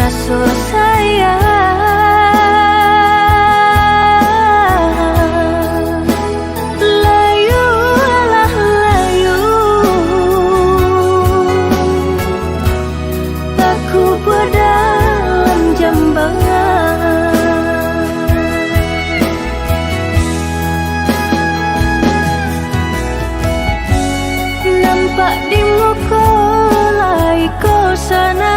mengasuh saya. Layulah layu, aku berdalam jambangan. Nampak di muka lai kau sana,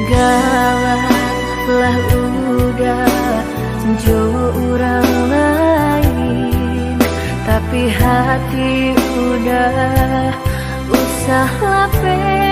Galaklah udah jo orang lain, tapi hati udah usah lapehkan.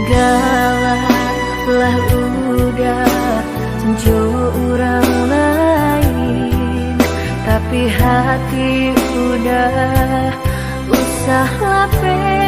Galaklah udah jo orang lain, tapi hati udah usah lapehkan.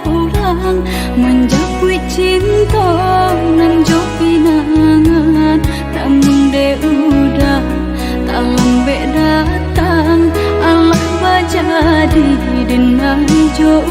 pulang menjapui cinta nan jo pinangan namun de udah tak lambe datang Allah bajadi dengan jo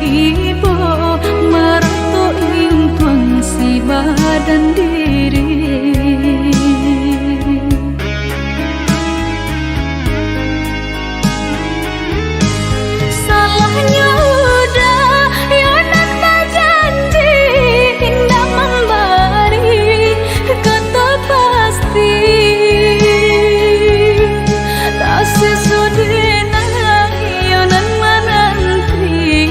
ibu mertu impuan si badan diri. Salahnya udah yonan berjanji indah memberi kata pasti. Tak sesudahnya yonan menanti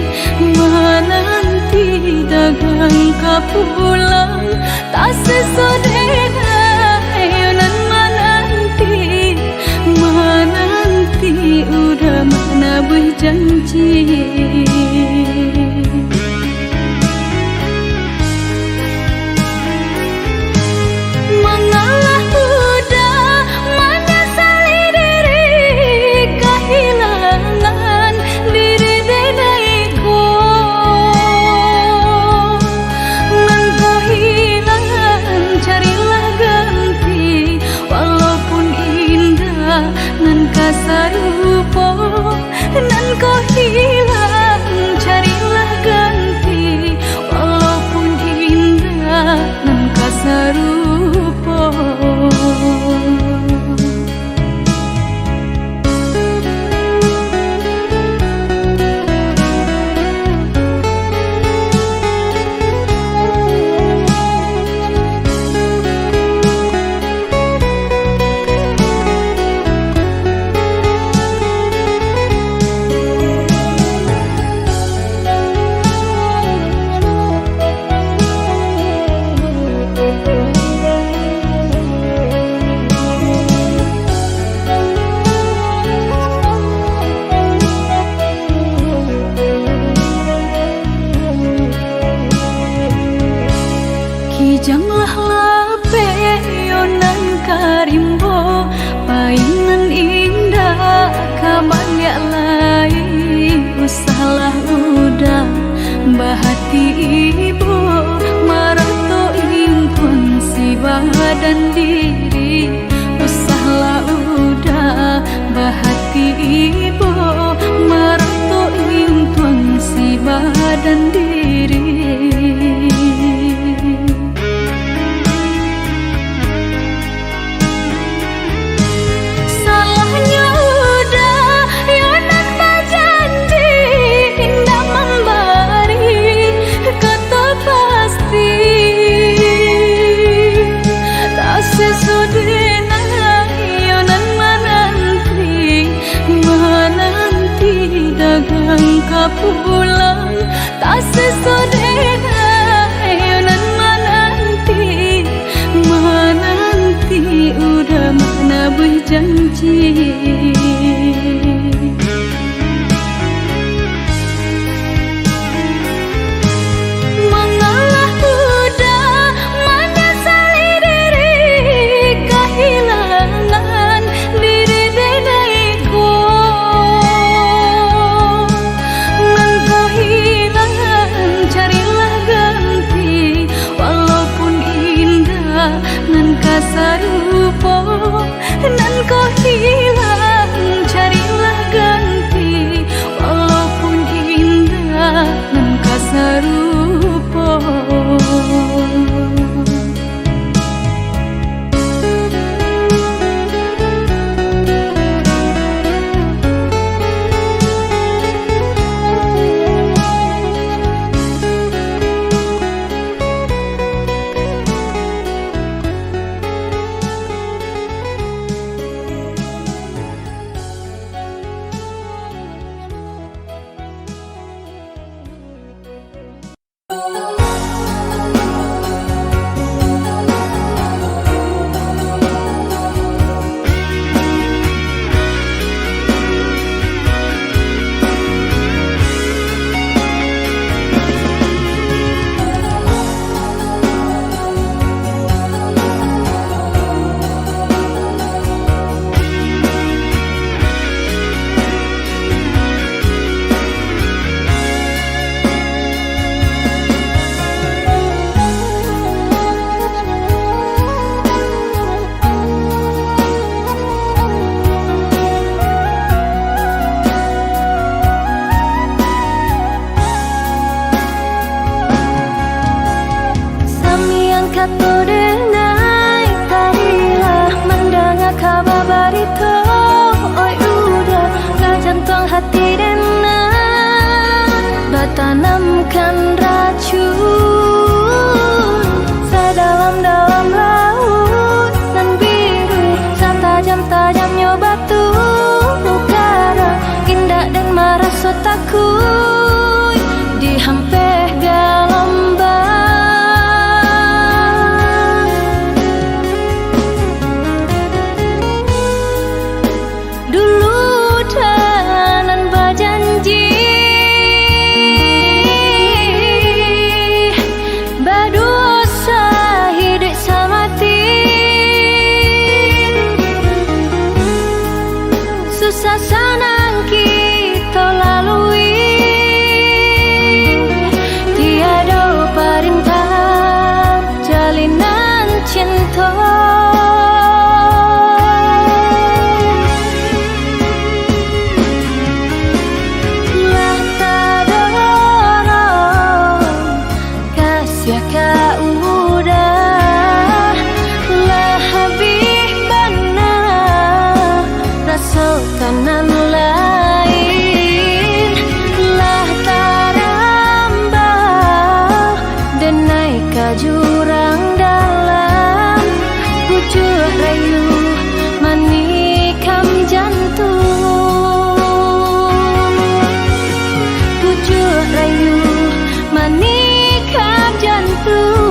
dagang kapulang. Tak sesudahnya yonan menanti udah mana berjanji. Mengalah udah menyesali diri kehilangan diri denaiku. Men kau hilang carilah ganti walaupun indah nan kasar rupa. Nan kau hilang carilah ganti walaupun indah nan kasar rupa. Kijanglah lape yonan karimbo painan indah kabalya lai. Usahlah udah bahati ibu marato impun si badan diri. Usahlah udah bahati ibu marato impun si badan diri. Dagang kapulang tak sesudahnya yonan menanti udah mana berjanji. Mengalah udah menyesali diri kehilangan diri denaiku. Nan kasar rupa nan kau hilang carilah ganti walaupun indah nan kasar rupa. kata denai tadilah mendengar kabar barito. Oi udah gak jantung hati denai bertanamkan racun sedalam-dalam laut nan biru setajam-tajamnya batu karang indah dan merasa takut dihampir gelombang. Dulu tanan berjanji berdosa hidup samati susah senang kita lalui tiada perintah jalinan cinta. Lah tak ada kasih kau udah lah habis benar rasa kanan lain lah tarambah denai ke jurang dalam pucuk rayu manikam jantung pucuk rayu manikam jantung.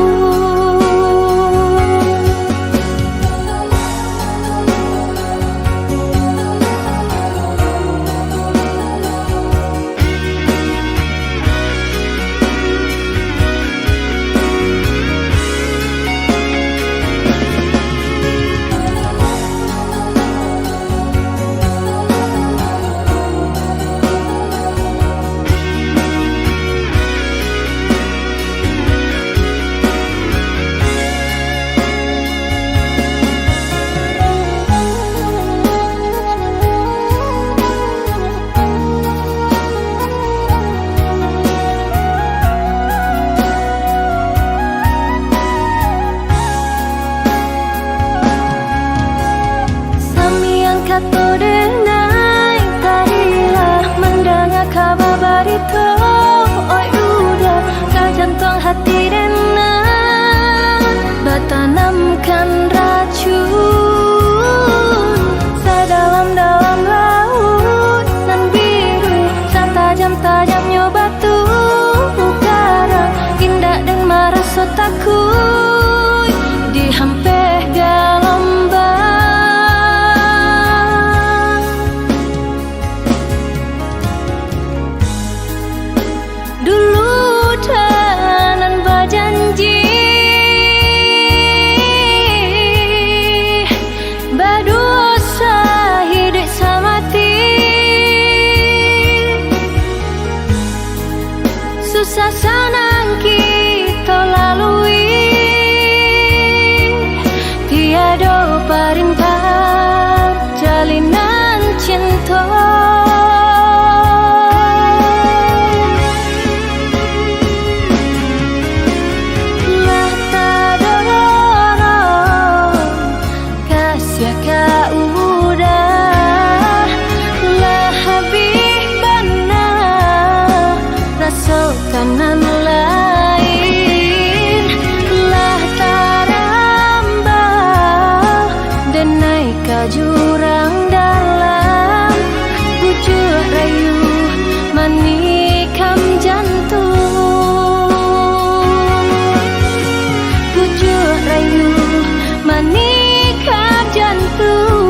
Kata denai tadilah mendengar kabar barito. Oi udah gak jantung hati denai bertanamkan racun sedalam-dalam laut nan biru setajam-tajamnya batu karang indah dan merasa takut dihampir gelombang. Susah senang kita lalui tiada perintah jalinan cinta. Lah tak ada kasih kau udah lah habis benar rasa kanan lain lah tarambah denai ke jurang dalam pucuk rayu manikam jantung pucuk rayu manikam jantung.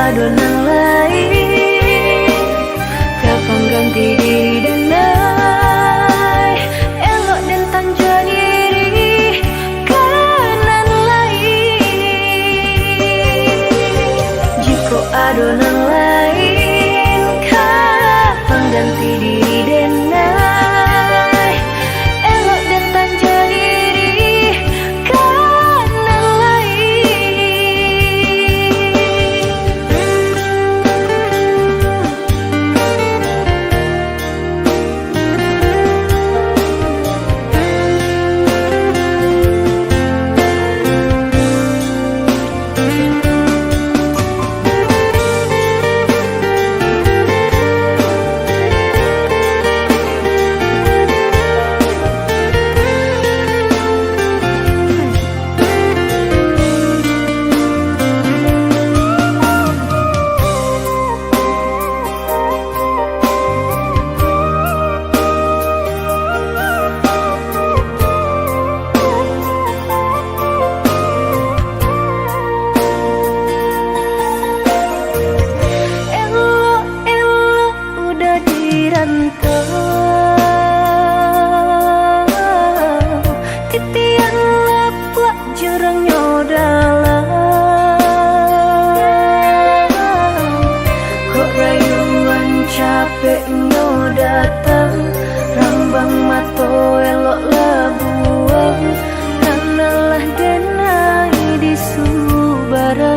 adonan lain, kapan ganti diri dan elok dan tanja diri kanan lain. Jika adonan lain, kapan ganti diri dan elok dan tanja diri kanan titian leplak jurangnya dalam, kok rayuan capeknya datang, rambang mato elok labuang, kanalah denai di Subara.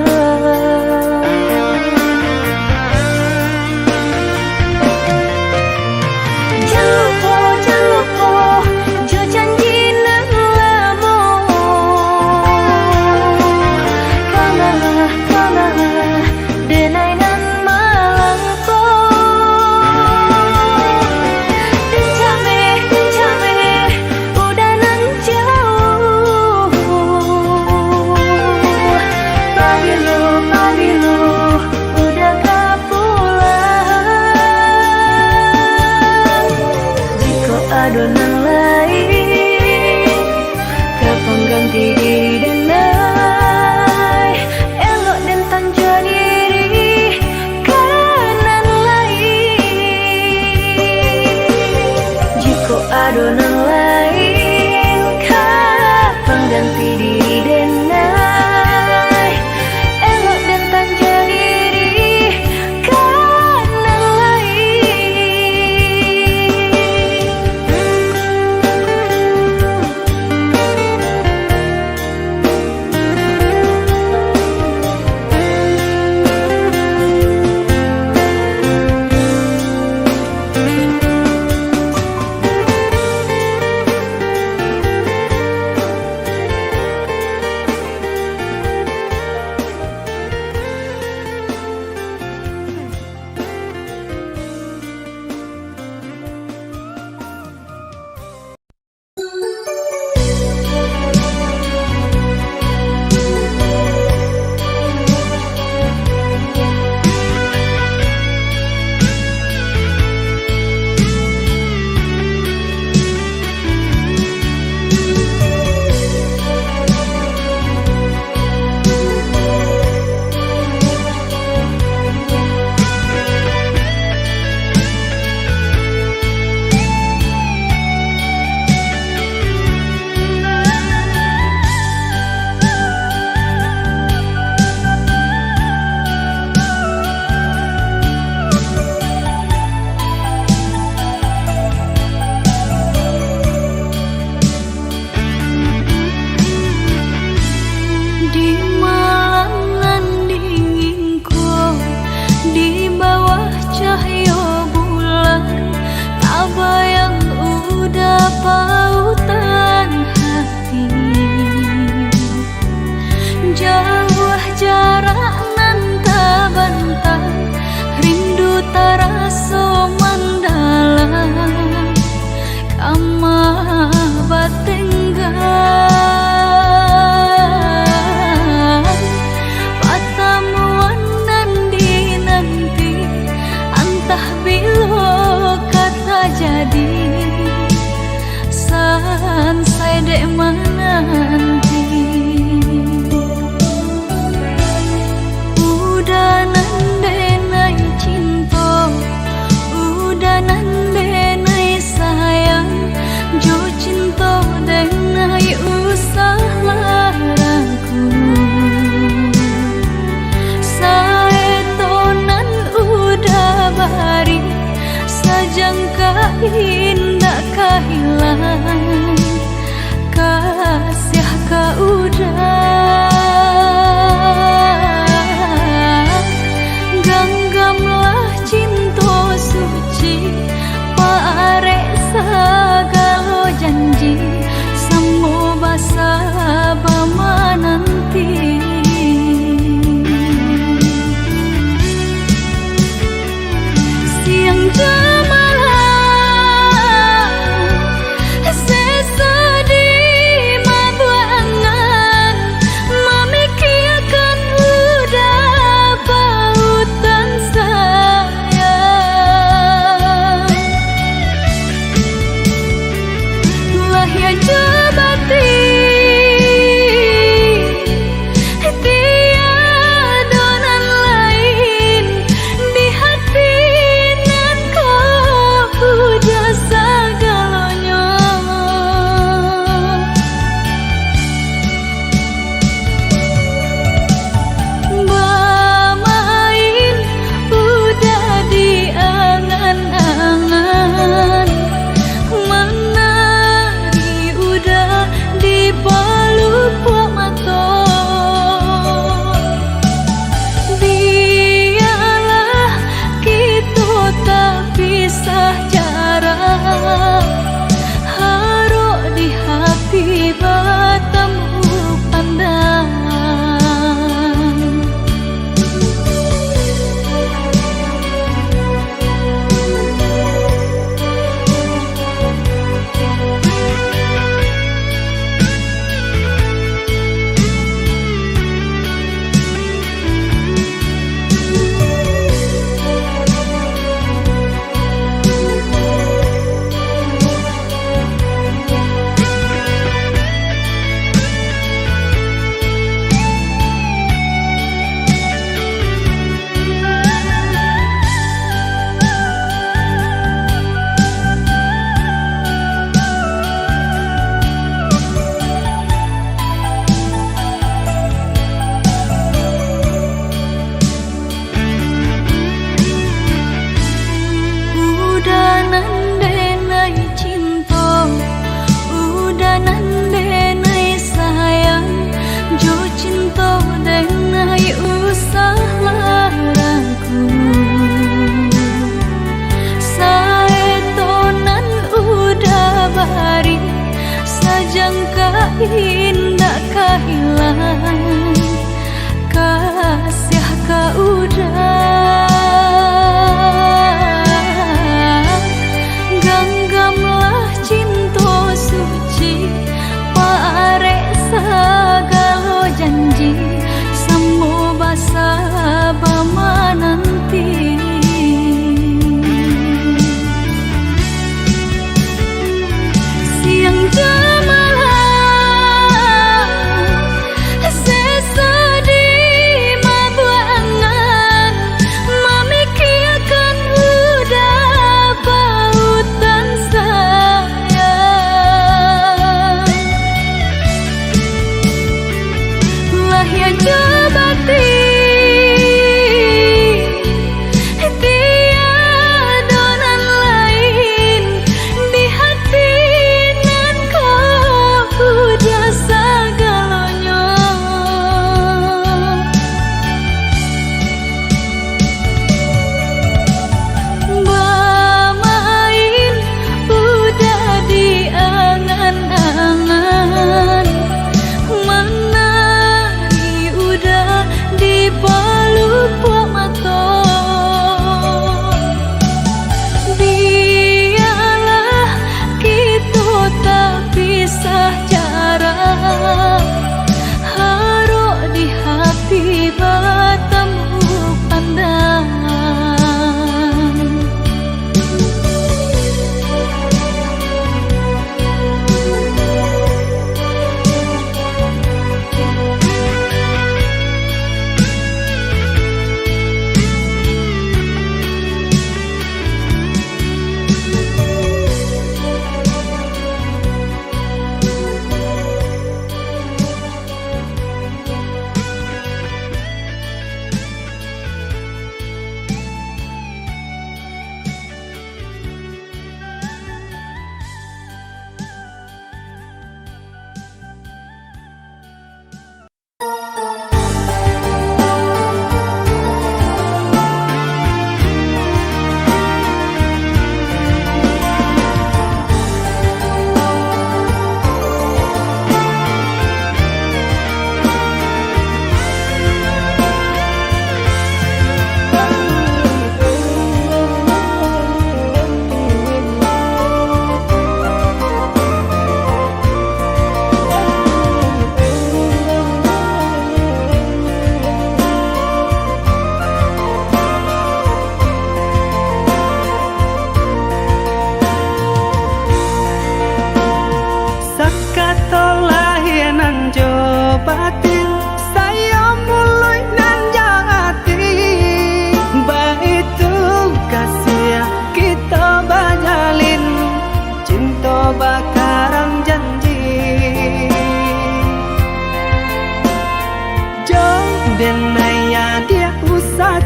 Adonan lain, kapan ganti diri dan elok dan tanja diri kanan lain. Jika adonan lain, kapan ganti diri dan elok dan tanja diri kanan lain.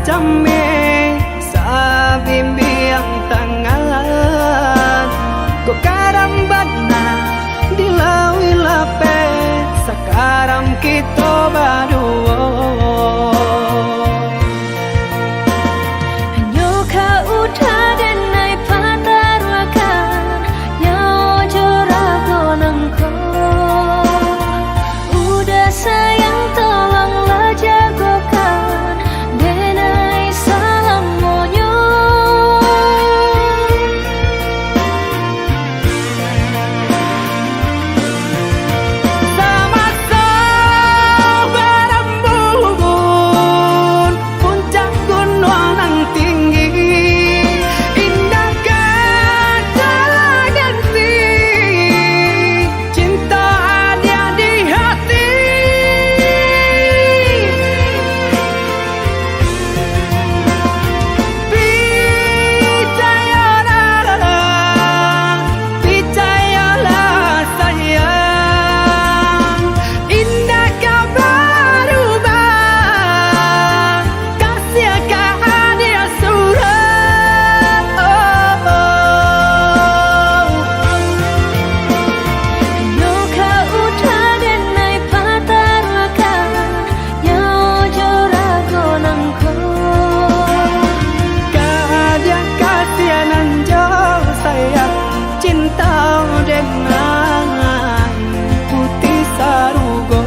jame sa bimbiyang tangan ko karambat na dilawi lape sakaram kito baduo Hanya kau dan naik patarwakan Yang jorago nangko Udah sayang tolonglah jagokan Denai salam monyo sama berembun puncak gunung yang tinggi indah kata ganti cinta ada di hati percayalah sayang indah kau berubah kasih kau ada surat Hanya kau dan naik patarwakan Yang jorago nangko Kadia kasianan jauh sayang cinta dengan putih sarugo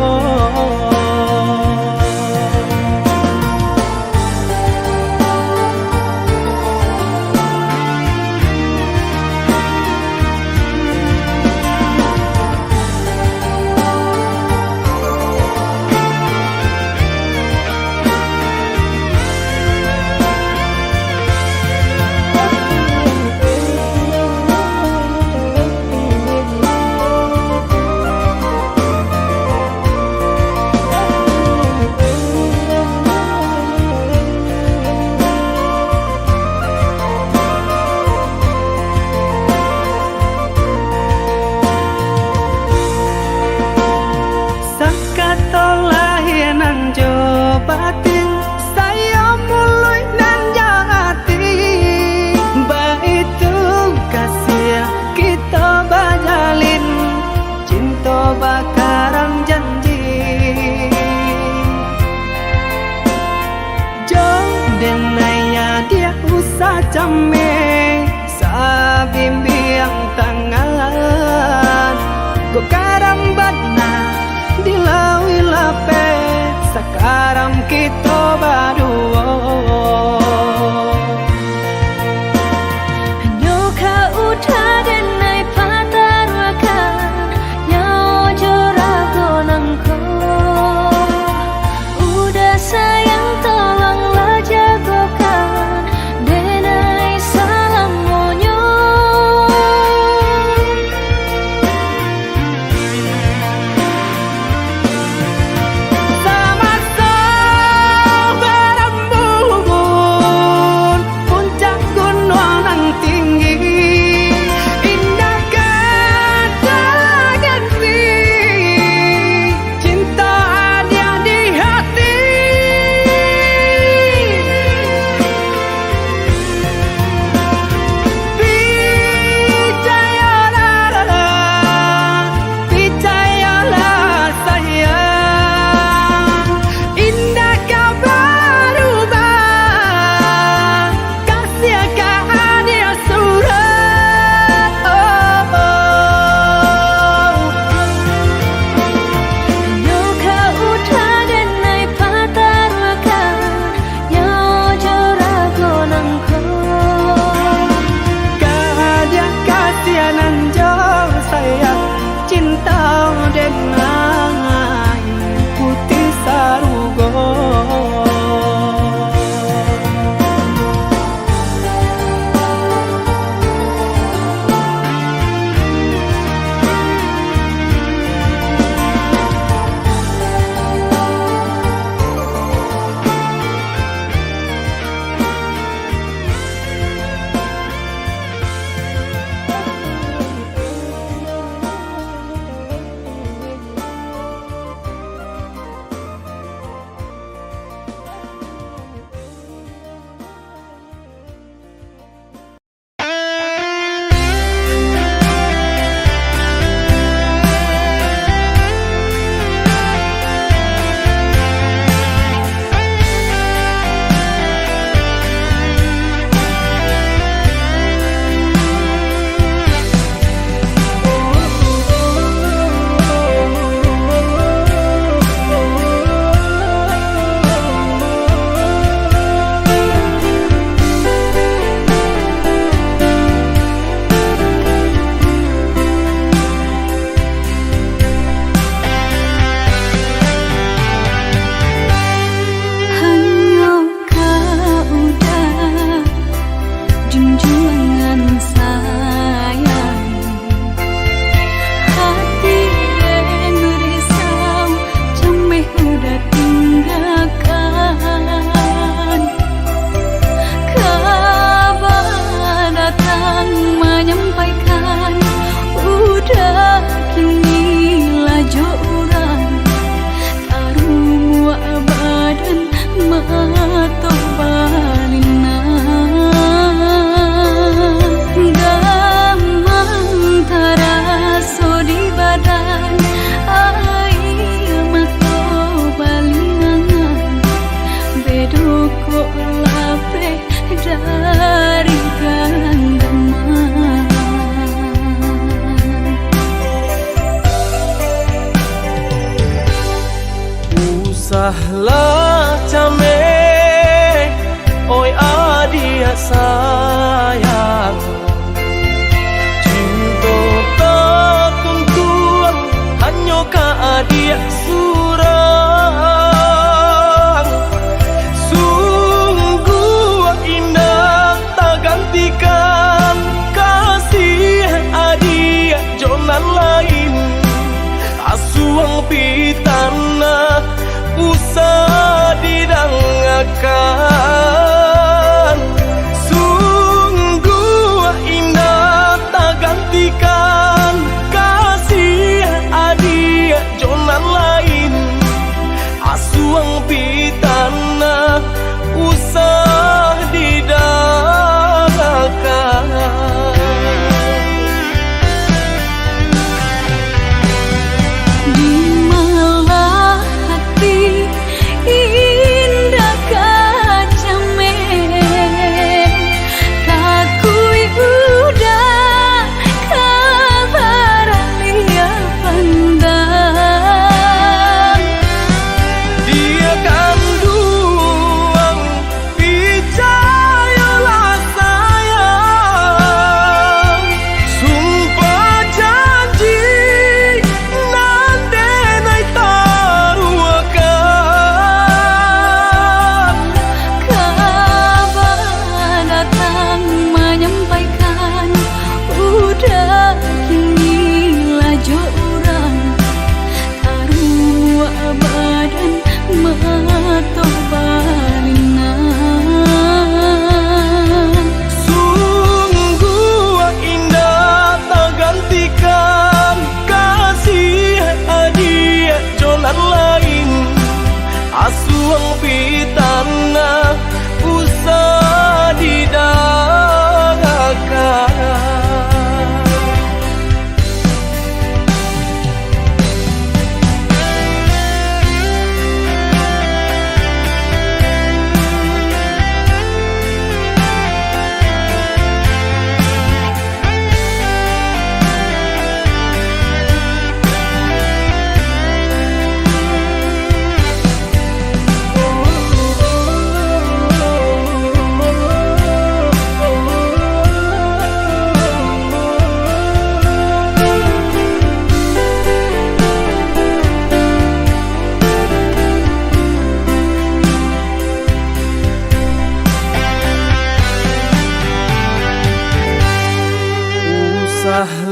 Sakatolah nan jo batin saya mulai nan jati baitu kasih kita bajalin cinta bakaran janji jauh denaya dia usah jame sa bimbiyang tangan ko karambat na dilawi lape sakaram kito baduo Hanya kau dan naik patarwakan Yang jorago nangko Udah sayang tolonglah jagokan Denai salam monyo sama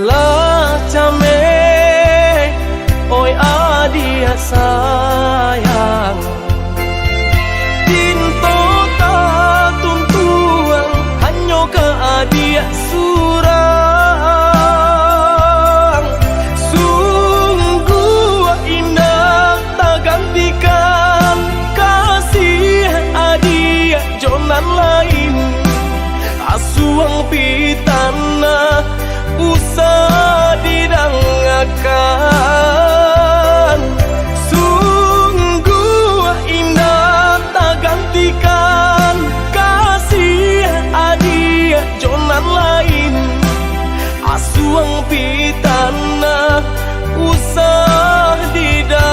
lah came, oi adia sayang. Tinto ta tuntuang hanyo ke adia surang. Sungguh indah tak gantikan kasih adia jonan lain. Asuang pitana usah didangakan. Sungguh indah tak gantikan kasih adia jonan lain. Asuang pitana usah didangakan.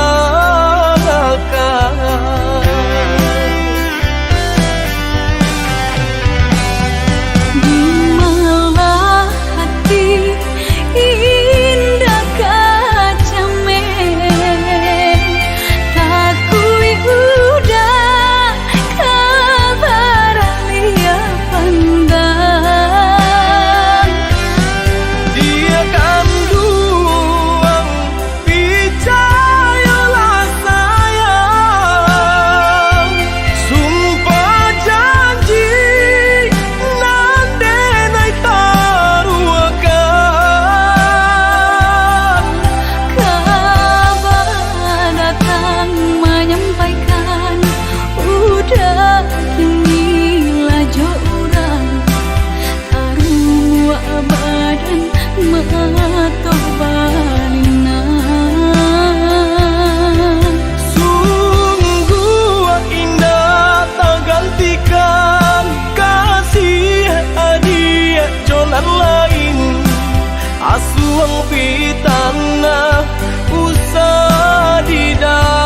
Asuang pitana usah didangakan.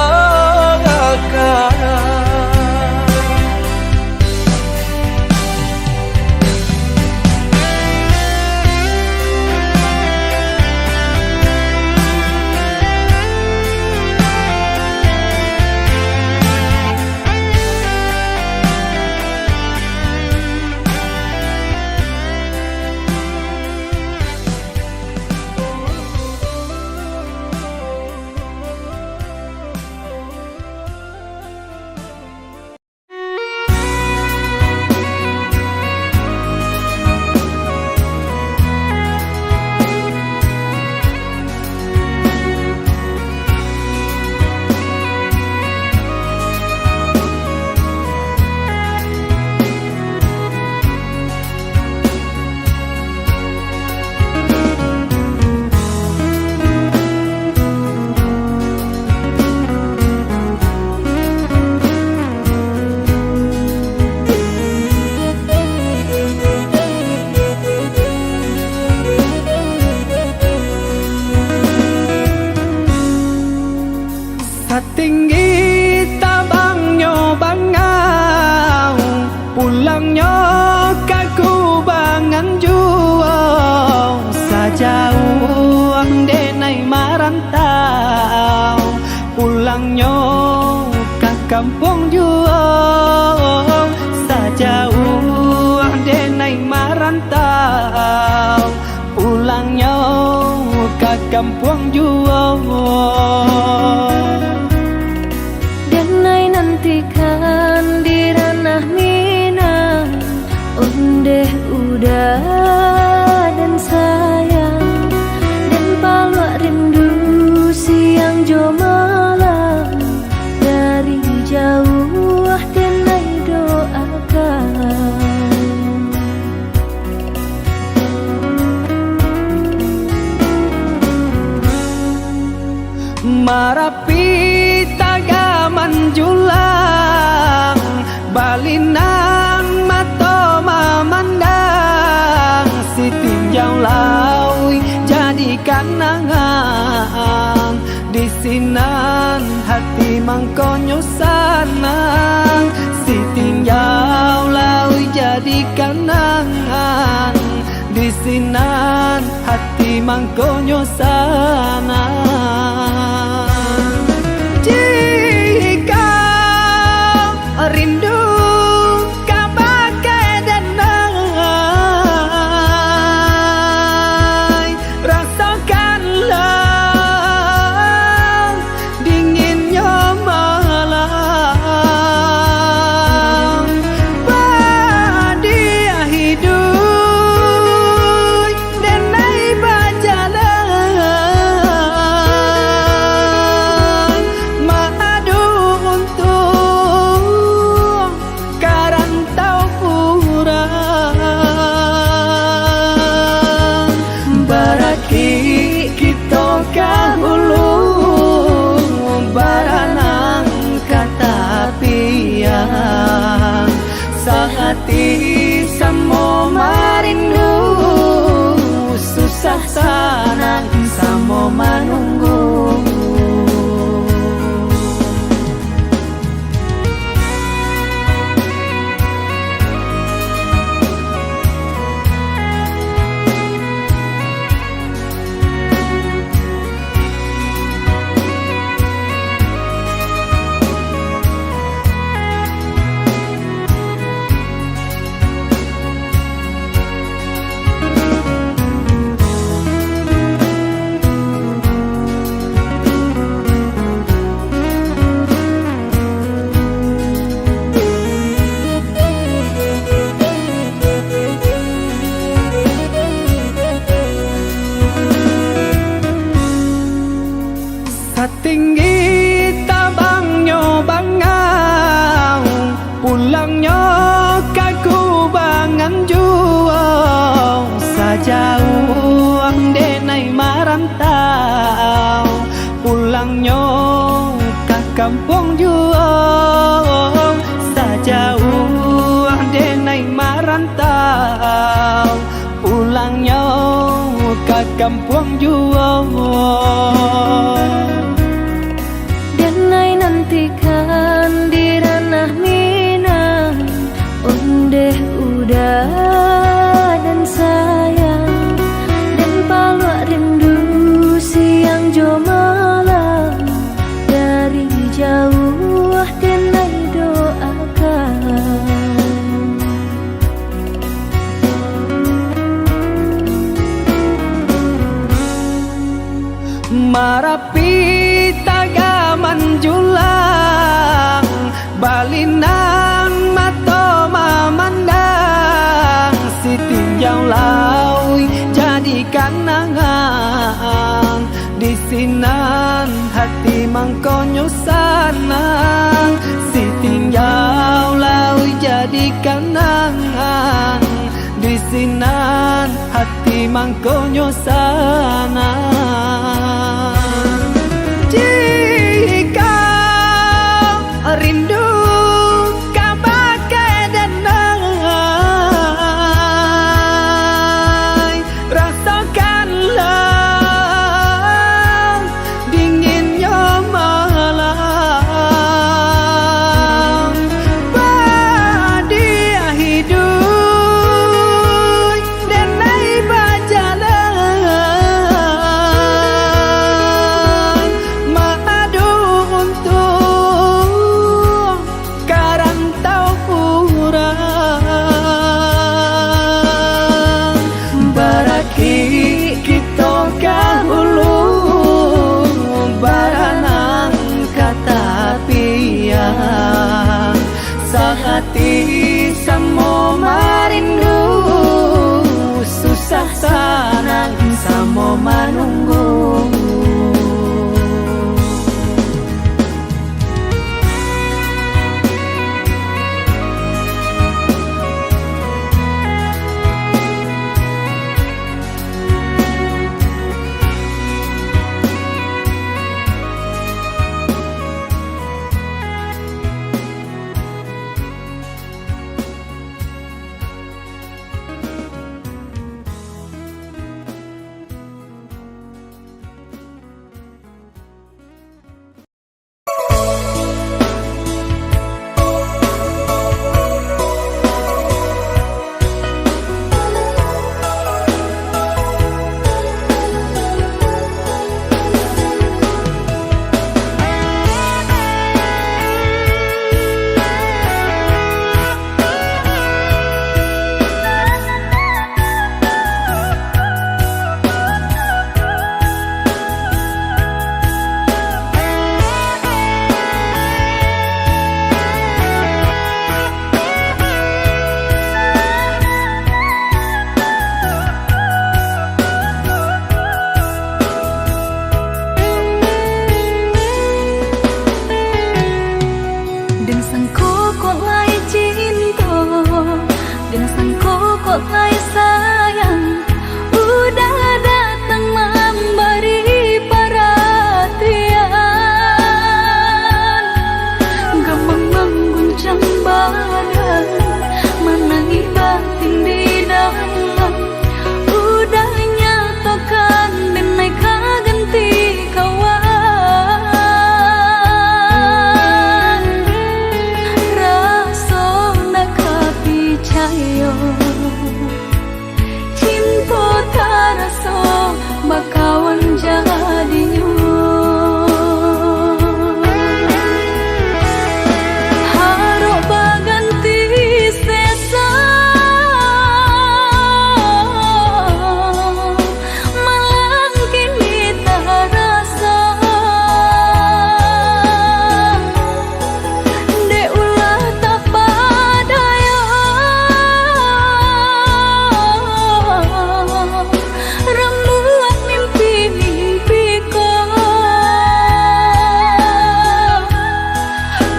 Tinggi tabangnya bangau, pulangnya kaku bangan jual. Sajauh denai marantau, pulangnya ke kampung jual. Sajauh denai marantau, pulangnya ke kampung jual. Nantikan di ranah Minang, ondeh udah dan sayang, dan palak rindu siang jo malam. Dari jauh denai doakan. Marapi tagaman julang, balinan mato mamandang. Si tinjau laui jadi kanangan, di sinan hati mangkonyo sanang. Si tinjau laui jadi kanangan, di sinan hati mangkonyo sanang. Jika rindu kabagai denai, susah senang sama menunggu. Tinggi tabangnya bangau, pulangnya kaku bangan jual, sajauh denai marantau, pulangnya ke kampung jual, sajauh denai marantau, pulangnya ke kampung jual. Nantikan di ranah Minang, ondeh udah dan sayang, dan palak rindu siang jo malam, dari jauh denai doakan. Marapi tagaman julang, balinang mato memandang, si tinjau laui jadi kanangan, di sinan hati mangkonyo sanang, si tinjau laui jadi kanangan, di sinan hati mangkonyo sanang. Jika rindu kabakai denai, rasakanlah dinginnya malam, badia hidup denai berjalan, Cinta taraso bakawan jadinya. Harap baganti sesa malang kini tarasa de ulah tak padaya rembulan mimpi-mimpiku.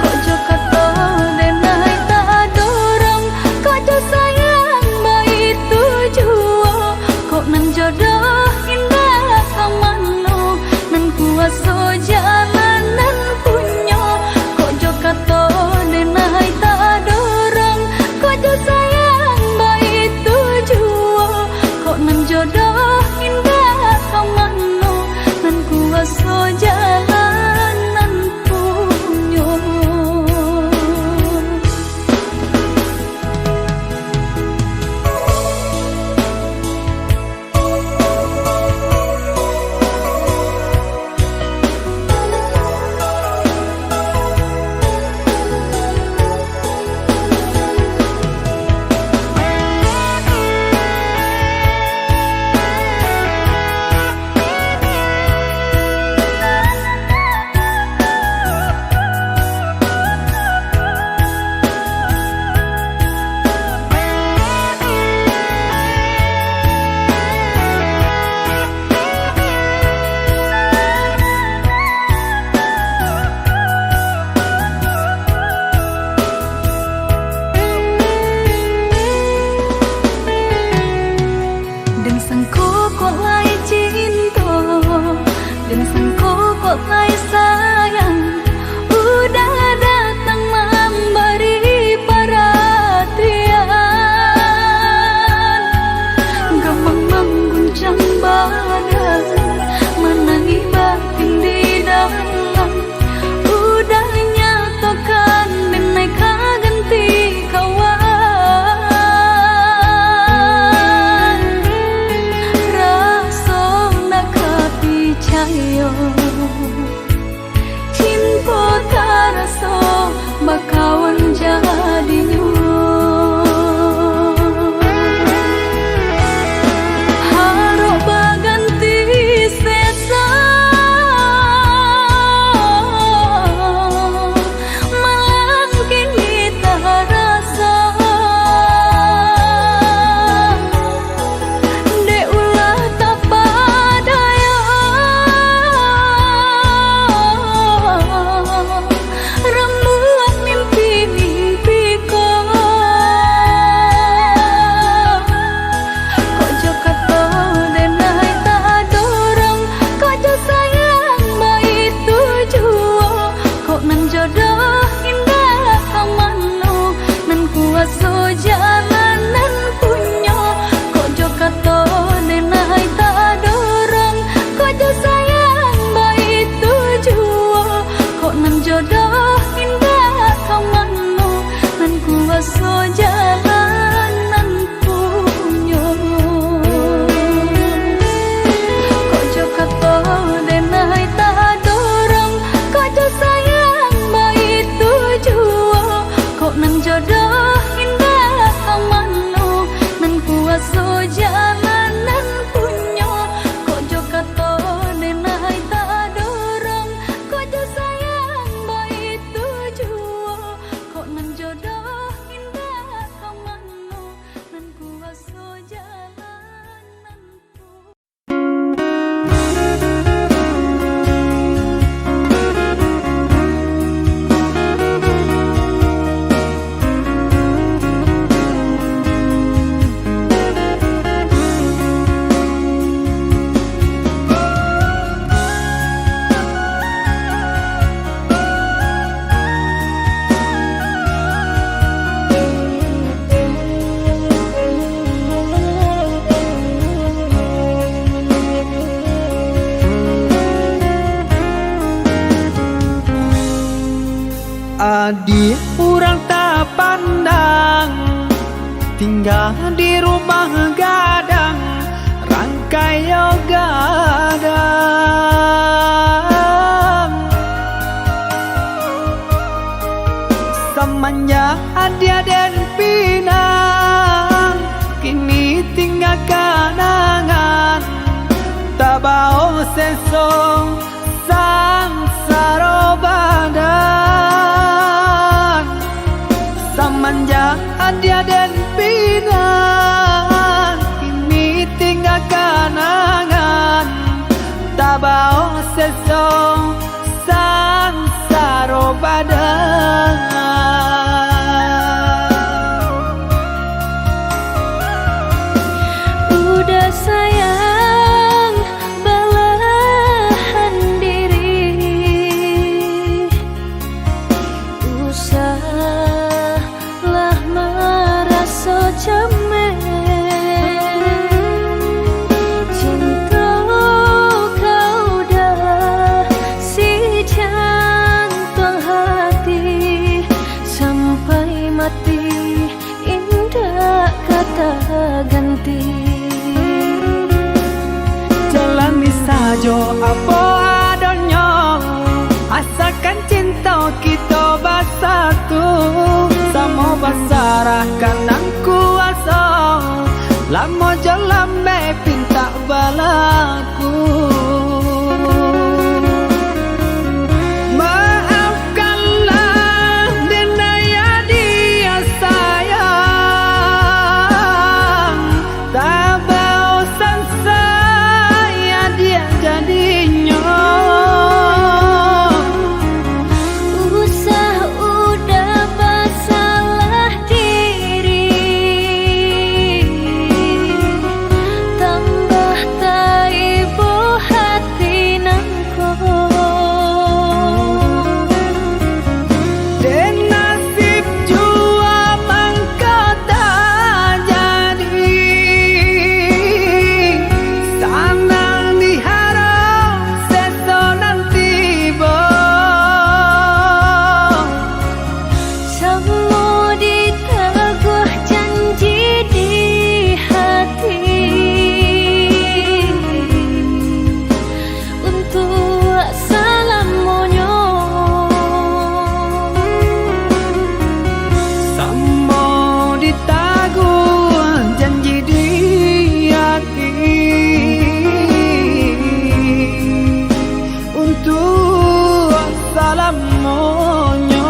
Kok jo kata denai tak dorong, kok jo sayang baik tujuan, kok nan jodoh indah kamano nan kuaso jalanan punyo. Kok jo kata denai tak dorong, kok jo sayang baik tujuan, kok nan jodoh indah kamano nan kuaso jalanan punyo. Dan sangko kok lai cinta, dan sangko kok lai sayang, udah datang memberi perhatian, gampang mengguncang badan, menangi batin di dalam, udah nyatakan dan naik ganti kawan. Cinta taraso bakawan jadinya. Harap baganti sesa malang kini tarasa de ulah tak padaya rembulan mimpi-mimpiku. Kok jo kata denai tak dorong, kok jo sayang baik tujuan, kok nan jodoh indah kamano nan kuaso jalanan punyo. Kok jo kata denai tak dorong, kok jo sayang baik tujuan, kok nan jodoh indah kamano nan kuaso jalanan punyo. Kok jo kata denai tak dorong, kok jo sayang baik tujuan, kok nan jodoh indah kamano nan kuaso jalanan punyo. Kok jo kata denai tak dorong, kok jo sayang baik tujuan, kok nan jodoh indah kamano nan kuaso jalanan punyo. Adik urang tak pandang tinggal di rumah gadang, rangkai gadang. Semenjak dia dan pinang, kini tinggal kenangan, tak bau sesong sang saro badan. Semenjak dia dan pinang, kini tinggal kenangan, tak bau sesong sang saro badan. Udah sayang, belahan diri, usahlah merasa cemen. Cinta kau dah si jantung hati, sampai mati indah kata ganti. Jalani sajo apa adanya, asalkan cinta kita bersatu. Sama basarahkan ang kuasa, lama jalan me pinta balaku. Maafkanlah denaya dia sayang, tak bosan saya dia jadinya. Usah udah bersalah diri, tambah tak ibu hati nangko. Dan nasib jua mangkau tak jadi, sanang diharap seso nanti bo. Semua diteguh janji di hati, untuk selamanya. Sama ditaguh janji di hati, untuk selamanya.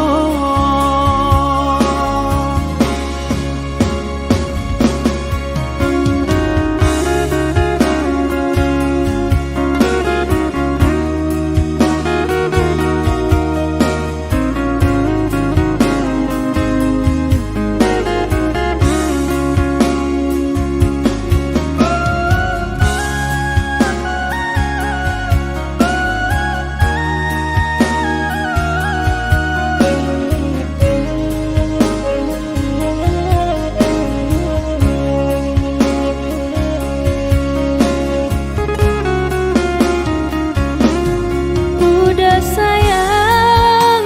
Udah sayang,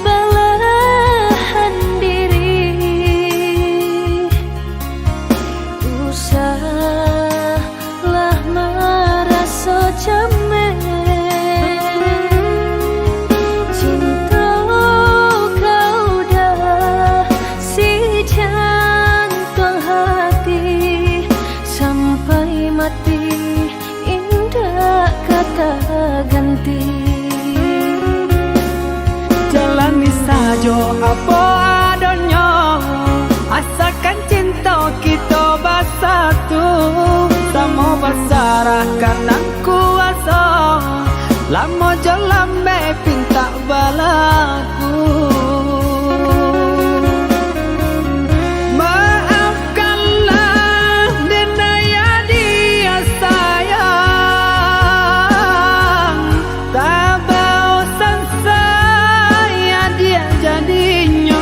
belahan diri, usahlah merasa cemen. Cinta kau dah si jantung hati, sampai mati indah kata ganti. Jalani sajo apa adanya, asalkan cinta kita bersatu. Sama basarahkan ang kuasa, lama jalan me pinta balaku. Maafkanlah denaya dia sayang, tak bosan saya dia jadinya.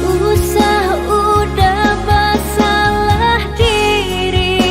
Usah udah bersalah diri,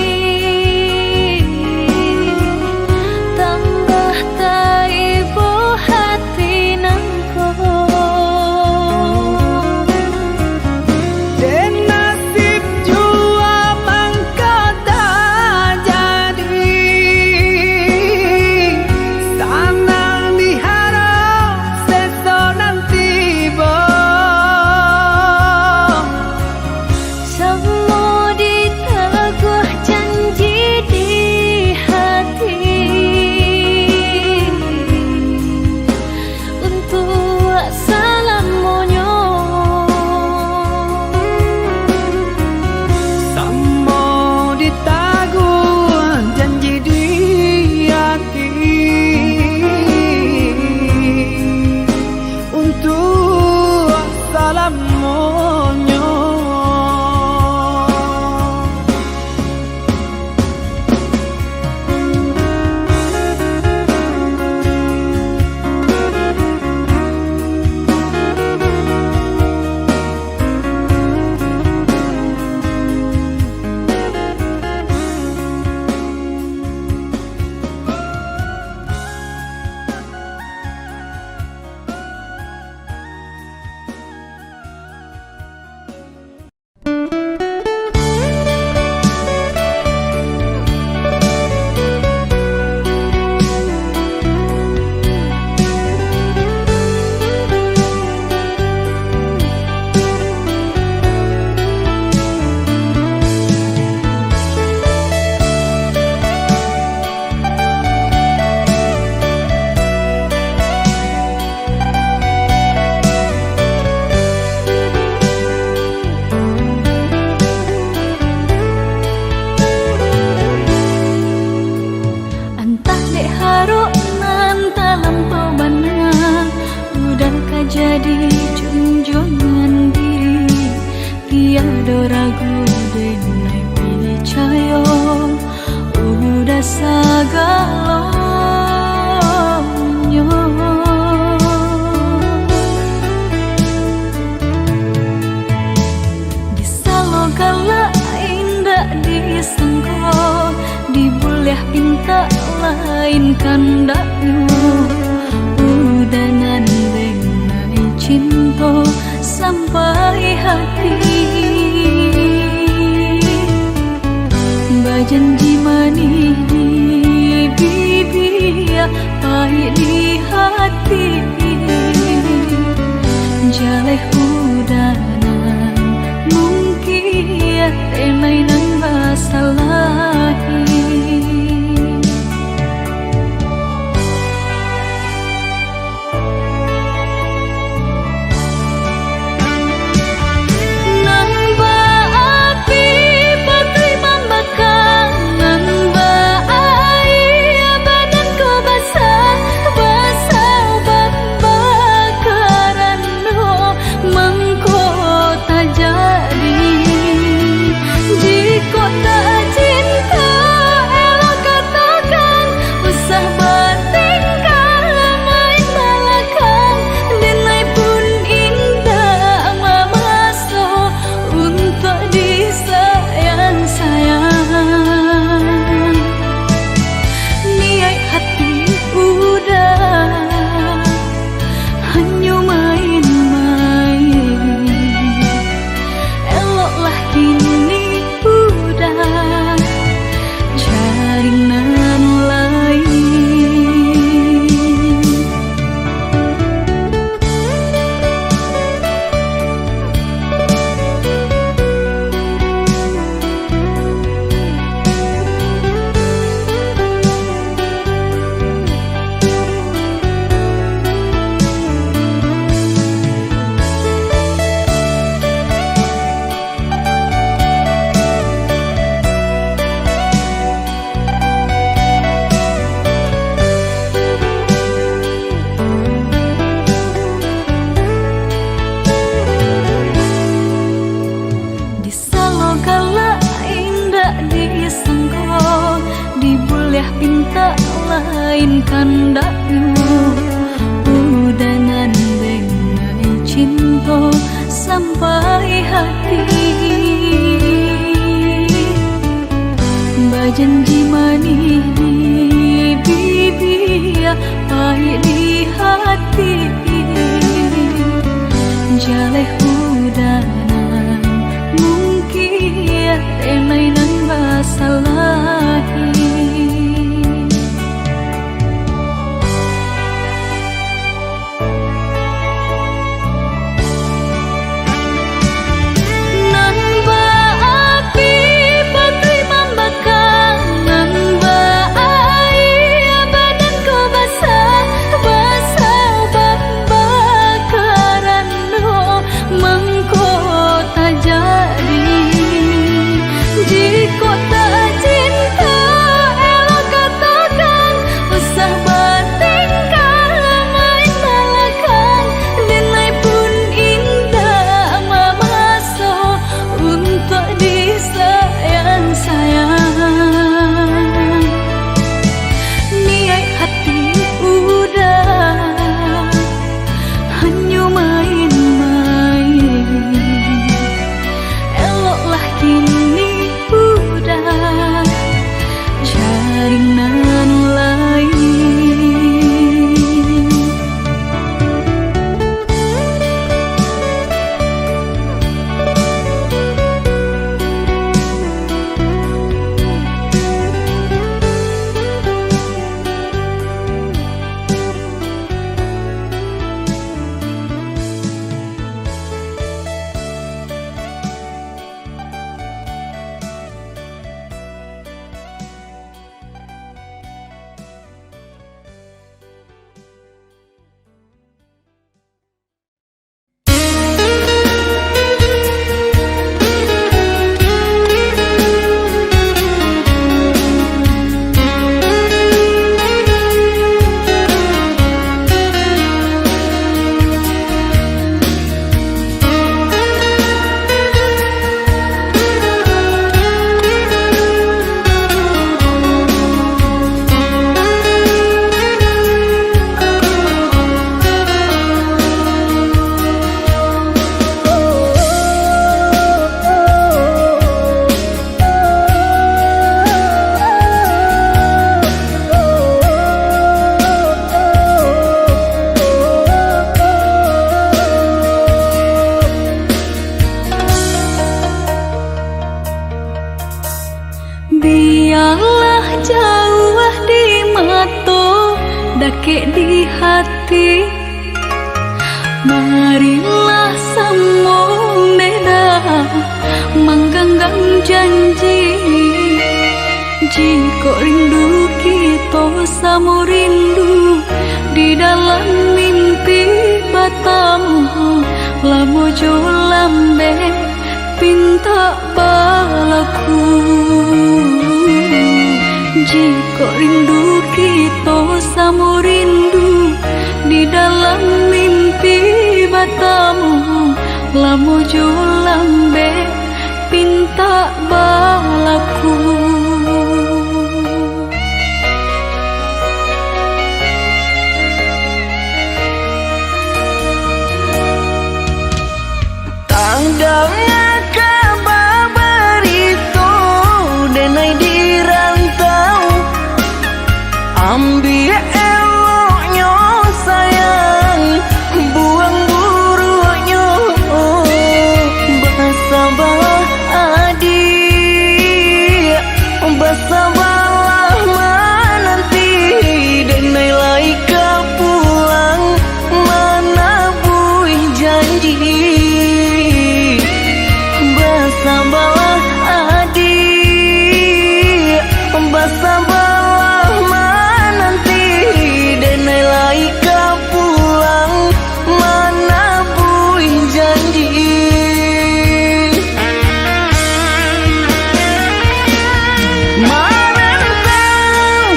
do ragu denai percaya udah sagalonyo. Disalogala indah disangko dibuleh pinta lain kandak udah nandenai cinta sampai hati. Bajanji manis di bibir pahit di hati. Jaleh udanan mungkin tenai nang basalahi. Pinta lain kandak udah nandenai cinta sampai hati. Bajanji manis di bibir pahit di hati. Jaleh udanan mungkin tenai nang basalahi. ke di hati. Marilah sambung beda menggenggam janji. Jika rindu kita sama rindu di dalam mimpi batamu, lamu jo lambe pinta balaku. Jika rindu kita sama rindu di dalam mimpi batamu, lamu jo lambe pinta balaku. Tandangnya kabar itu denai di rantau, ambil eloknya sayang, buang buruknya. Bersabarlah adik, bersabarlah menanti, denai laika pulang menabui janji. Bersabarlah adik, bersabarlah menanti, denai laika pulang menabui janji. Marantau,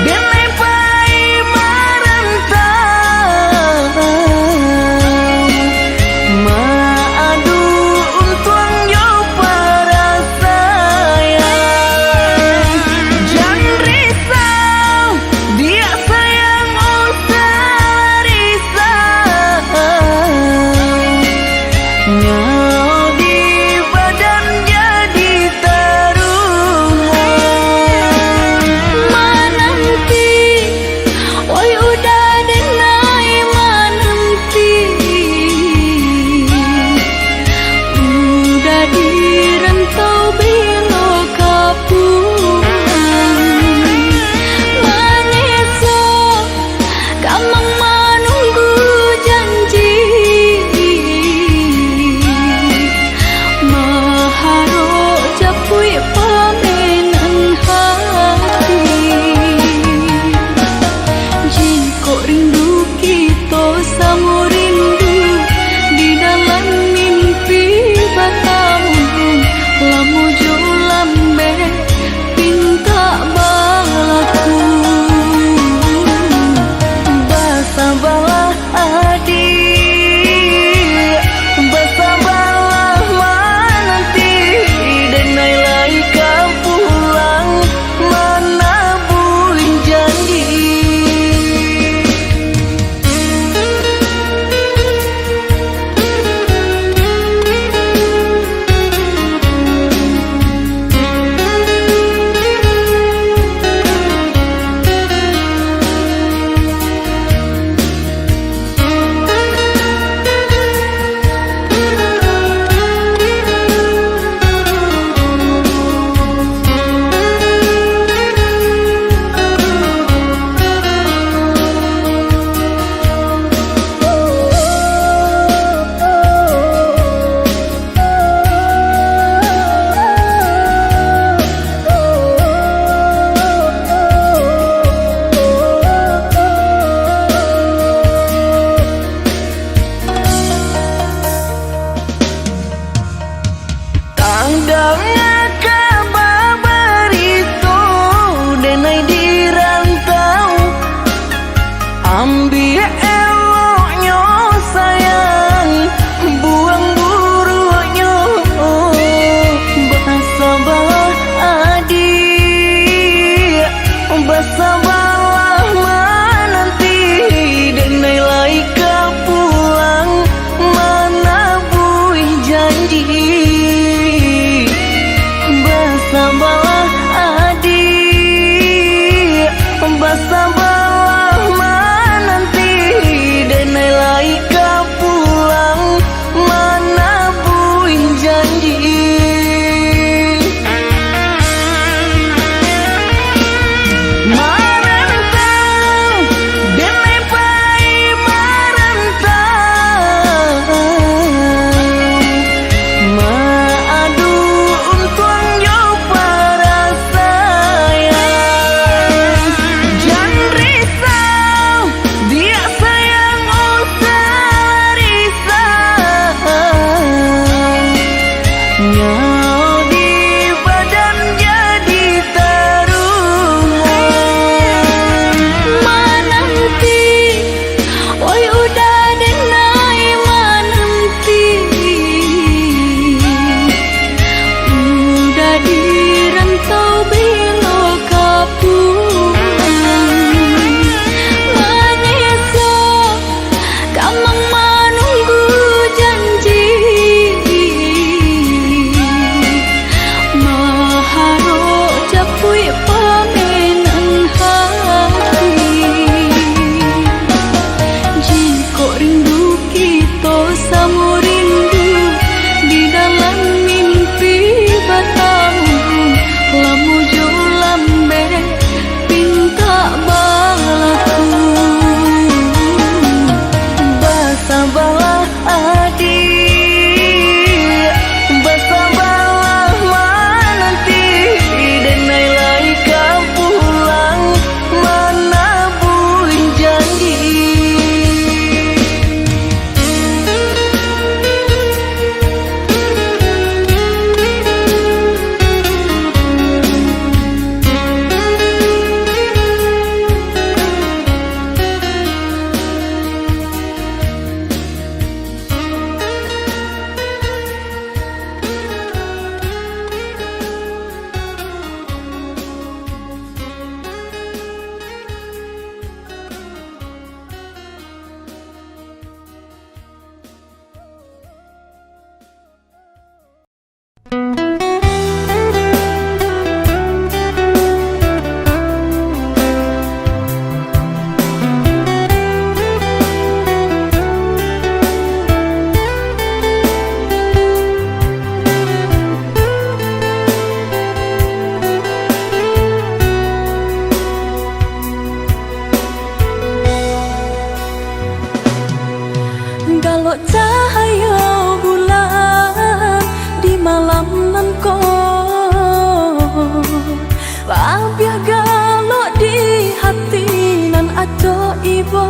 denai pai marantau, maadu untung yo para sayang. Jangan risau, dia sayang usah risau. Nyawa di badan jadi taruhan. Menanti, oi udah denai menanti. Udah di rantau bila kapulang. Maneso, kamang menunggu janji. Maharo capui pamenan hati. Jika rindu kita sama rindu di dalam mimpi batamu, lamu jo lambe pinta balaku. Bersabarlah adik, bersabarlah menanti, denai laika pulang menabui janji. Tandangnya kabar itu denai di rantau, ambil eloknya sayang, buang buruknya. Bersabarlah adik, bersabarlah menanti, denai laika pulang menabui janji. Bersabarlah adik, bersabarlah menanti, denai laika pulang menabui janji. Marantau, denai Galok cahaya bulan di malam nan ko, labiah galok di hati nan aco ibo.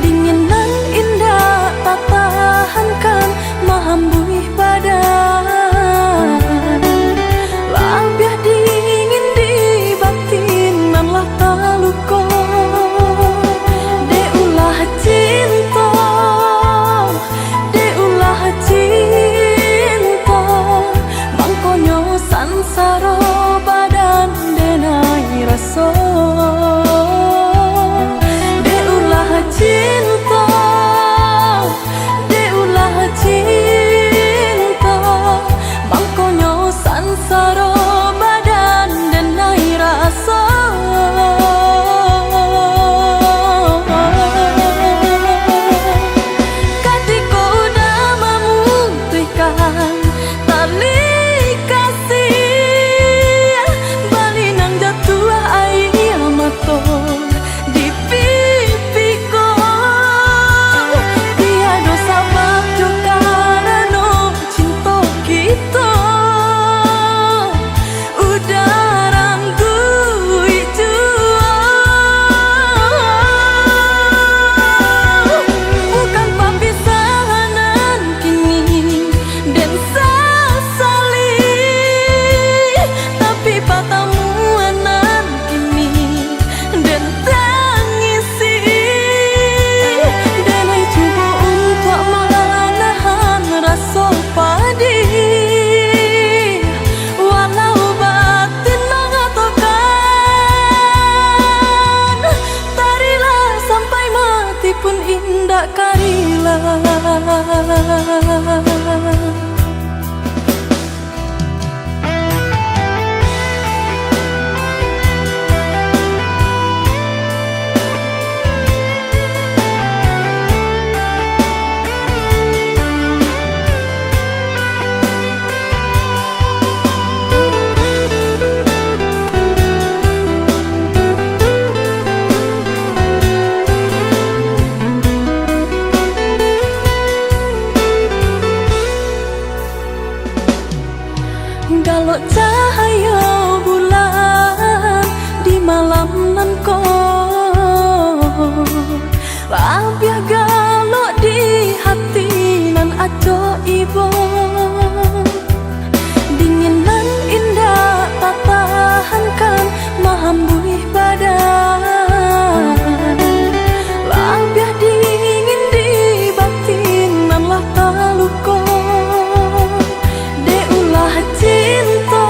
Dingin nan indah tak tahankan mahambui badan, labiah dingin di batin nan lah taluko. Sansaro badan denai raso, deulah cinta, deulah cinta, bangkonyo sansaro badan denai raso. Katiko udah memutihkan tali di pipiku, tiada sabab jo karena cinta kita udah ranggui jua. Bukan perpisahan kini dan sesali, tapi pertemuan kini dan tangisi. Dan ai cuba untuk menahan rasa pedih, walau batin mengatakan tarilah sampai mati pun indah karilah. Galok cahaya bulan di malam nan ko, labiah galok di hati nan aco ibo. Dingin nan indah tak tahankan mahambui badan, labiah dingin di batin nan lah taluko. Deulah cinta,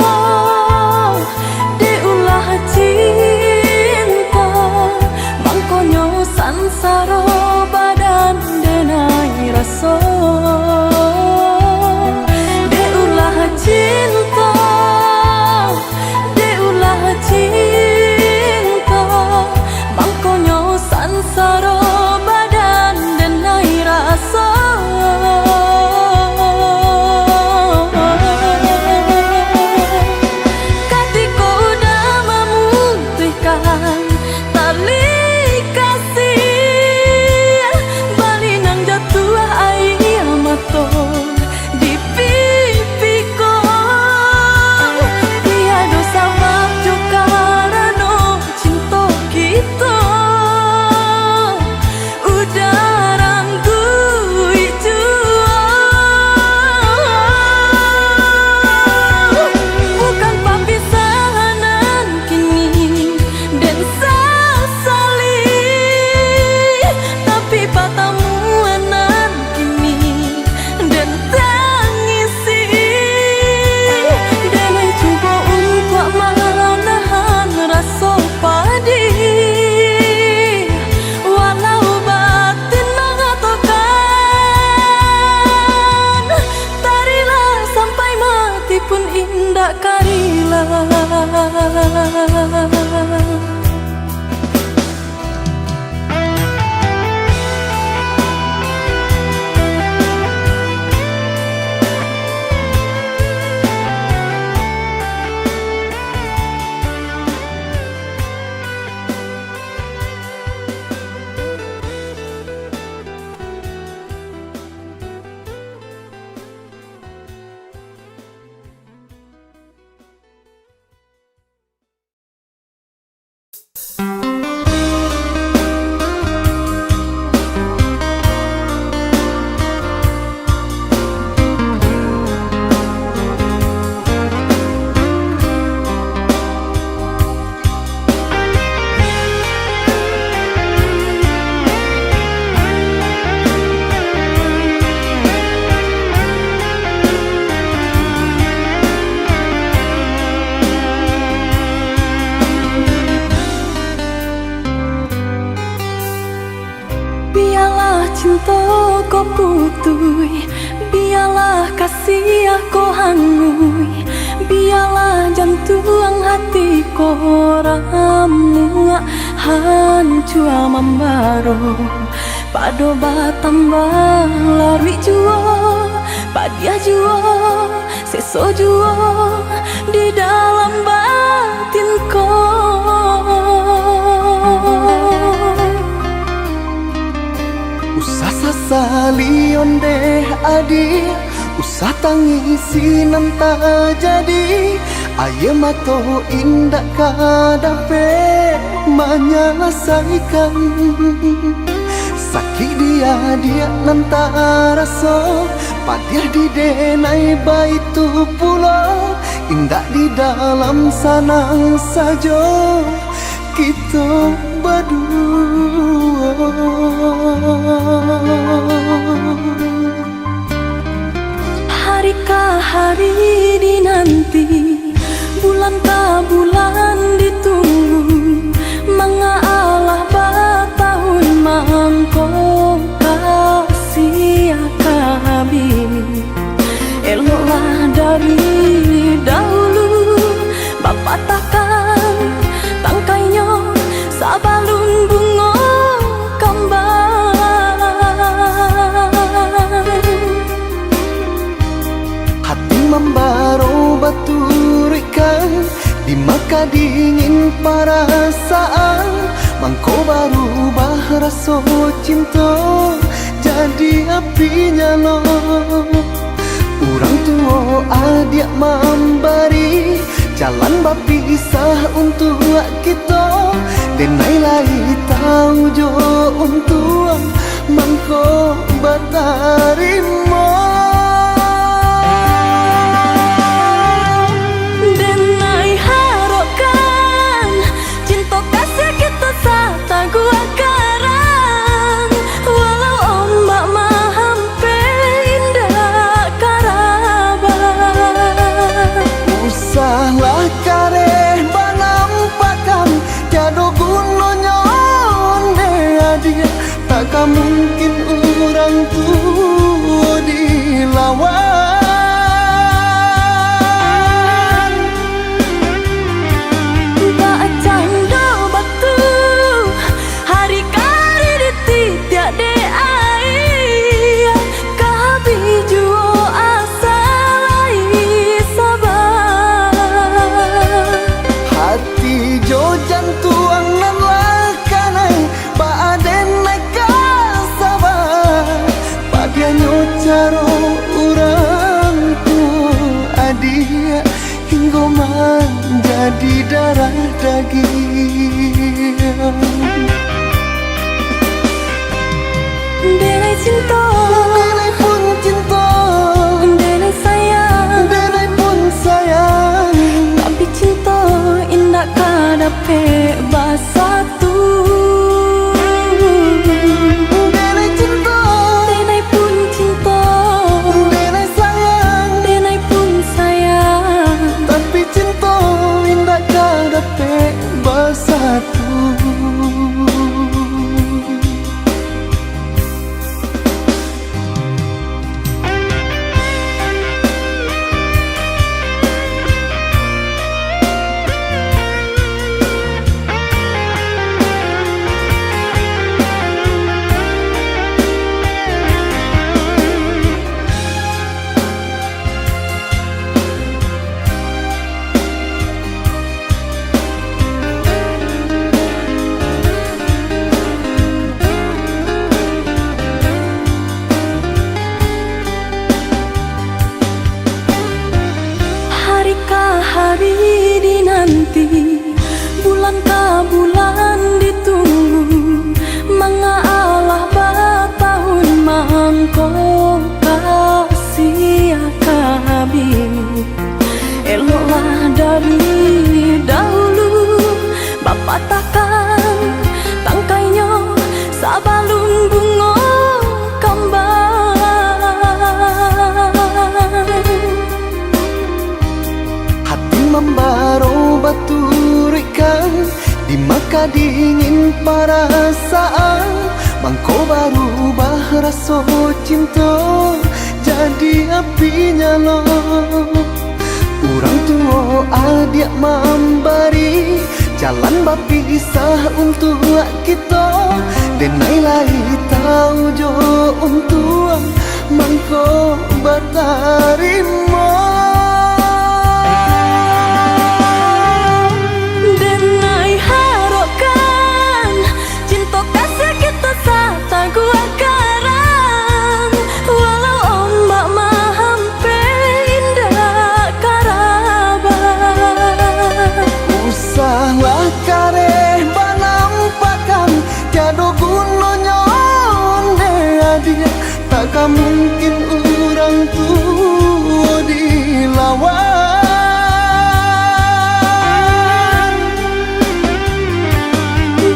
indah karila. Cinta ko putui, biarlah kasih ko hangui, biarlah jantung hati ko ramu hancur membaro. Pado batambah lari juo, padia juo, seso juo di dalam batinku. Usah sasali onde adi, usah tangisi nanta jadi. Aye mato indah kadape menyelesaikan. Sakit dia nanta raso, padiah di denai baitu pulau. Indah di dalam sanang saja kita berdua. Hari ke hari dinanti, bulan ke bulan ditunggu. Mengalah batahun mangkong kasih kabin. Eloklah dari dahulu, bapak takkan tangkainya sabalun bunga kembang. Hati membaro baturikan, di maka dingin perasaan. Mangko baru bahraso cinta, jadi api nyala. Orang tua adik memberi jalan berpisah untuk kita. Denai lai tahu jo untuk mangko batarimo. Denai harokan cinta kasih kita sata gua karang. Walau ombak mahampe indah karabat. Usahlah kareh banampakan, jado gunanya onde adia. Takkan mungkin orang tua dilawan. Bacanda batu hari kari ditidak de ai. Kabi juo asal sabar. Hati jo jantuang nan lakanai, baaden naik sabar. Padianyo caro orang tua adia, hingga menjadi darah daging. Denai cinta, Denai pun cinta, denai sayang, denai pun sayang. tapi cinta indah kadape basatu. Denai cinta, Denai pun cinta, denai sayang. denai pun sayang. Tapi cinta indah kadape bersatu. Habib. Eloklah dari dahulu, Bapa takkan tangkainya sabalun bunga kambang. Hati membaro baturikan di maka dingin perasaan, mangko baru rasa cinta jadi api nyala. Orang tua adik memberi jalan berpisah untuk kita, denai lai tahu jo untuk mangko batarima. Denai harapkan cinta kasih kita sata gua karang, walau ombak mahampe indah karabat. Usahlah kareh banampakan tiada gunanya onde adia, takkan mungkin orang tua dilawan.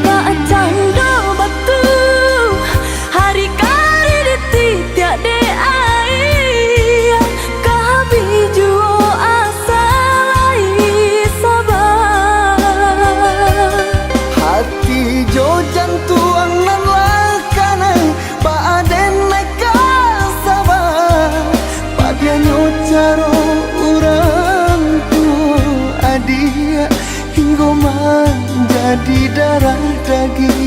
Tak canda batu hari kari diti tiada air, kahabi juo asal sabar. Hati jo jantuang nan lakanan baaden neka sabar, padianyo caro orang tua adia hingga menjadi darah daging.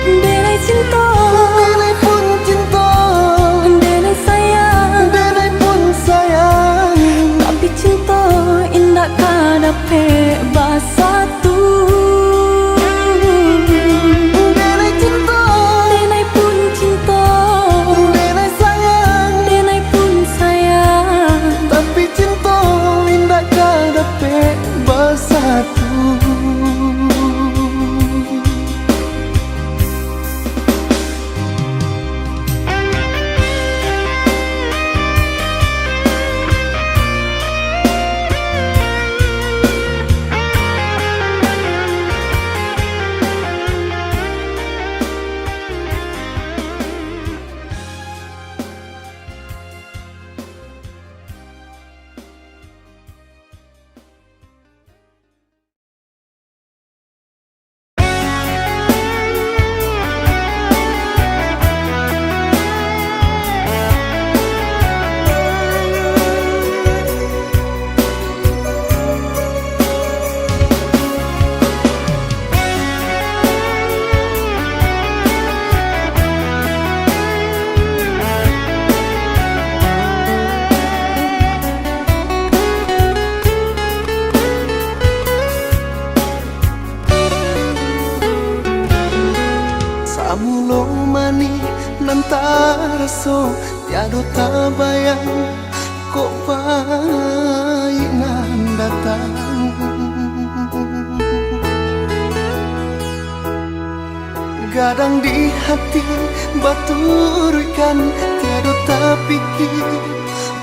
Denai cinta, Denai pun cinta, denai sayang, denai pun sayang, tapi cinta indah kadape basatu. denai cinta, Denai pun cinta, denai sayang, denai pun sayang, tapi cinta indah kadape bersatu. Samulo mani nantara so tiado tabayang kok baik nan datang. Gadang di hati baturkan tiado tapikir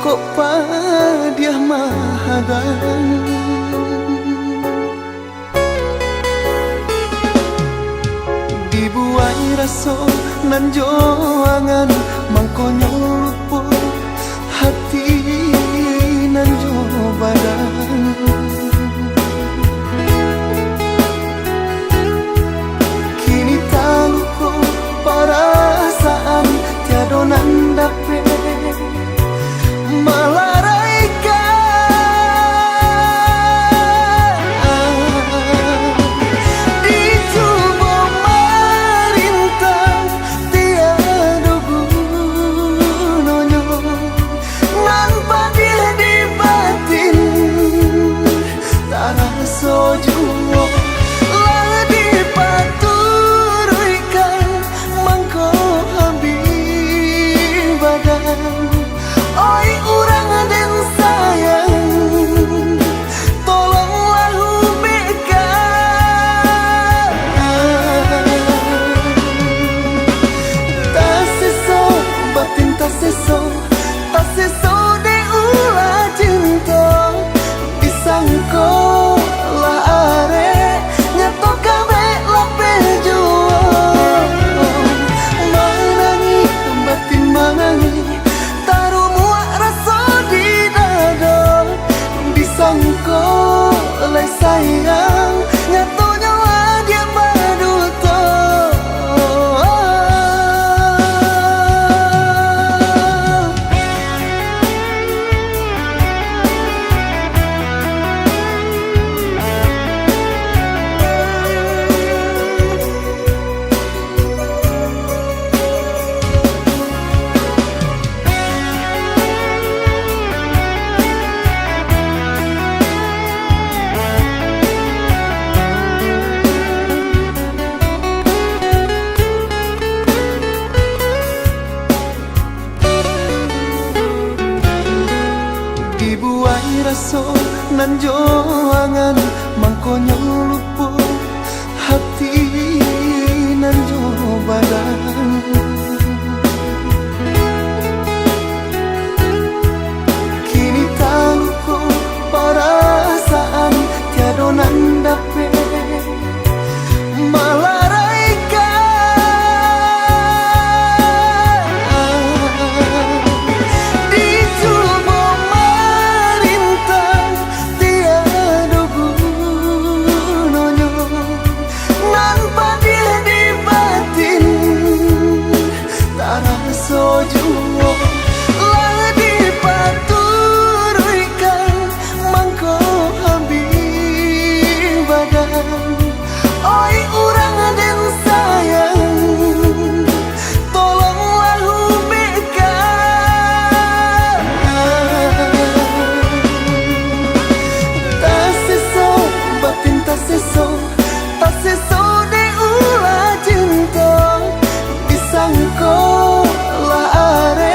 kok padiah mahadang. Dibuai raso nan joangan mangkonyo lupo hati nan jo badan. Kini taluko perasaan tiado nan dape melaraikan. Dicoba merintang tiada gunanya, peso nan joangan mangkonyo luput hati nan jo badan. Kini tahu ku perasaan tiada nan dapat Bisangko la are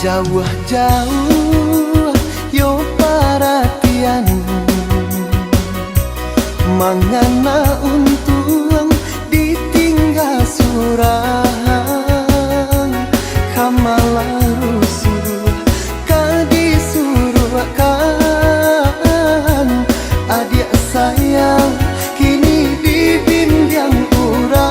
Jauh-jauh yo perhatian mangana untung ditinggal surang kamalah rusuh kadisuruhkan adik sayang kini dibimbing urang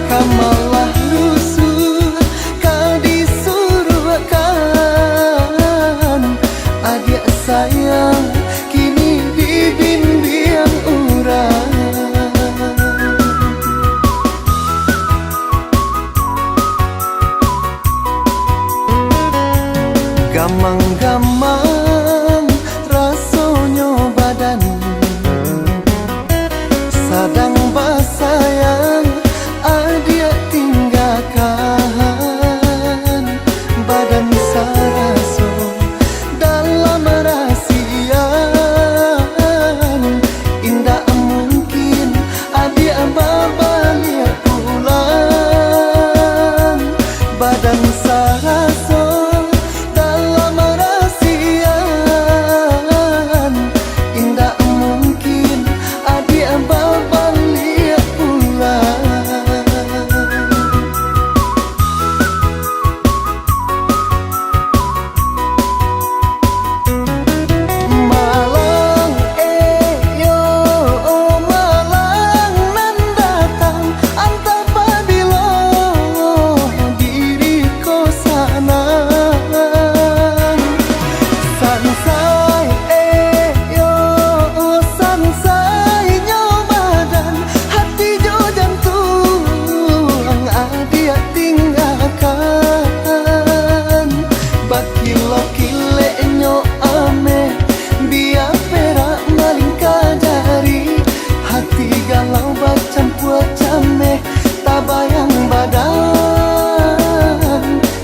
kamalah rusuh kadisuruhkan adik sayang kini dibimbing urang gamang-gamang rasonyo badan sadang basayang adia tinggalkan badan saraso dalam rahasian indah mungkin adia balik pulang badan saraso bayang badan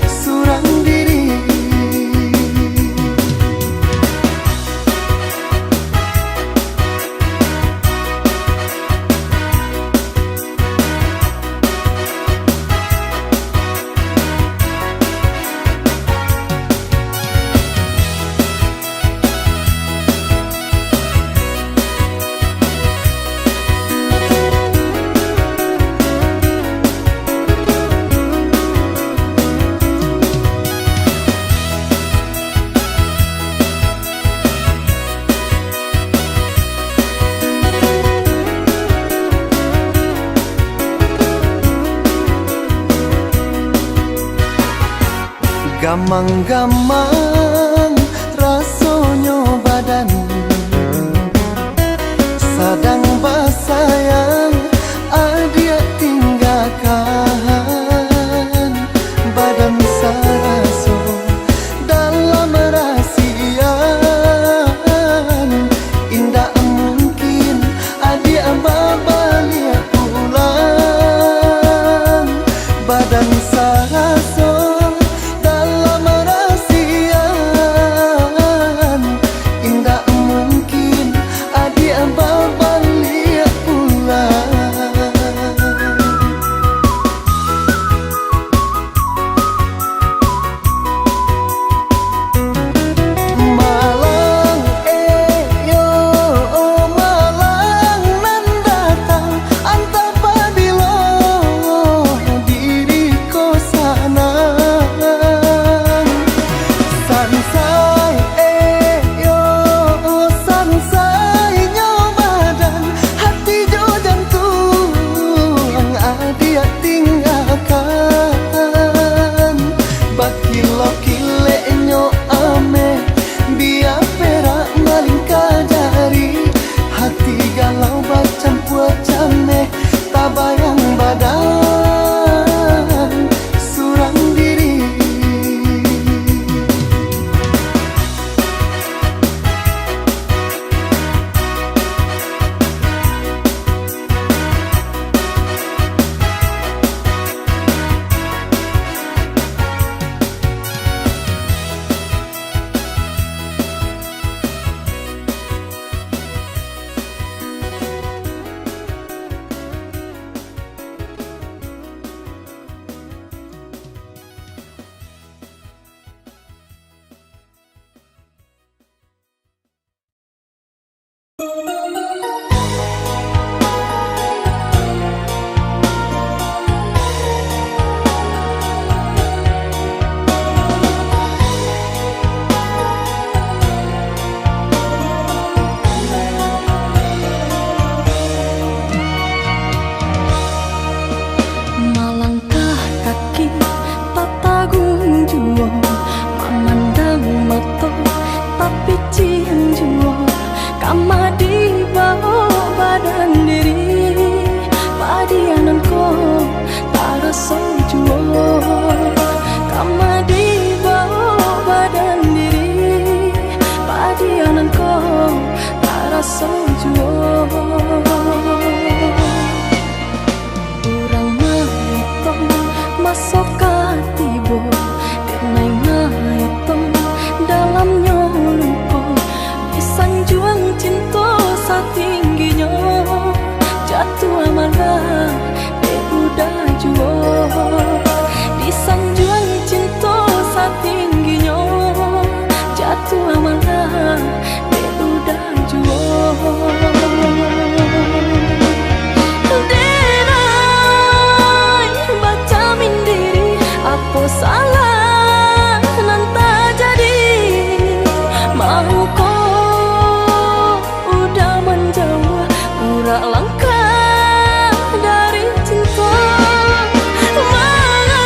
surang diri gamang-gamang rasonyo badan sadang basayang adia tinggalkan badan saraso dalam rahasian indah mungkin adia balik pulang badan saraso dalam rahasian Kama di bawah badan diri padianan ko tara sojuo. Kama di bawah badan diri padianan ko tara sojuo. Urang maitong masok katibo denai ngaitong dalam nyoluko sanjuang cinta satingginya jatuh amalah be udah juo. Di sanjuang cinta satingginya jatuh amalah be udah juo. Denai baca mindiri apa salah nan tak jadi mau kau udah langkah dari cinta. Mana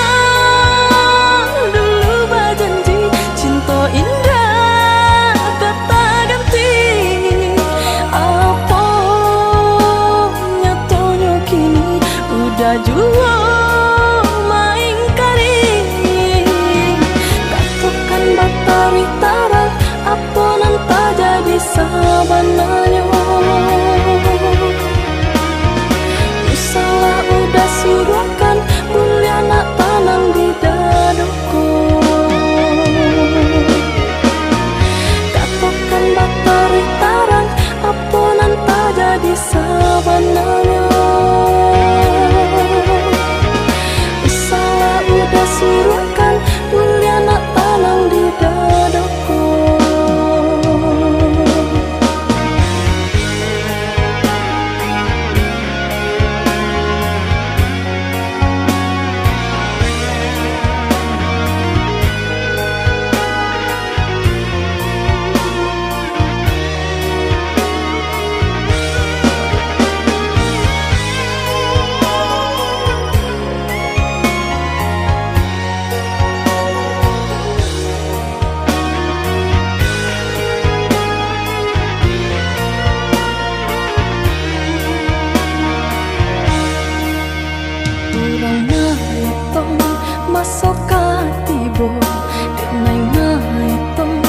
dulu berjanji cinta indah kata ganti. Apa nyatanya kini udah jua main kari. Katakan batari tarang apa nan tak jadi sabananya. Salah udah suruhkan mulia nak tanam di dadaku. Katakan batari tarang apa nan tak jadi sabananya. Salah udah suruhkan mulia nak tanam di dadaku. Masuk katibo denai ngaitong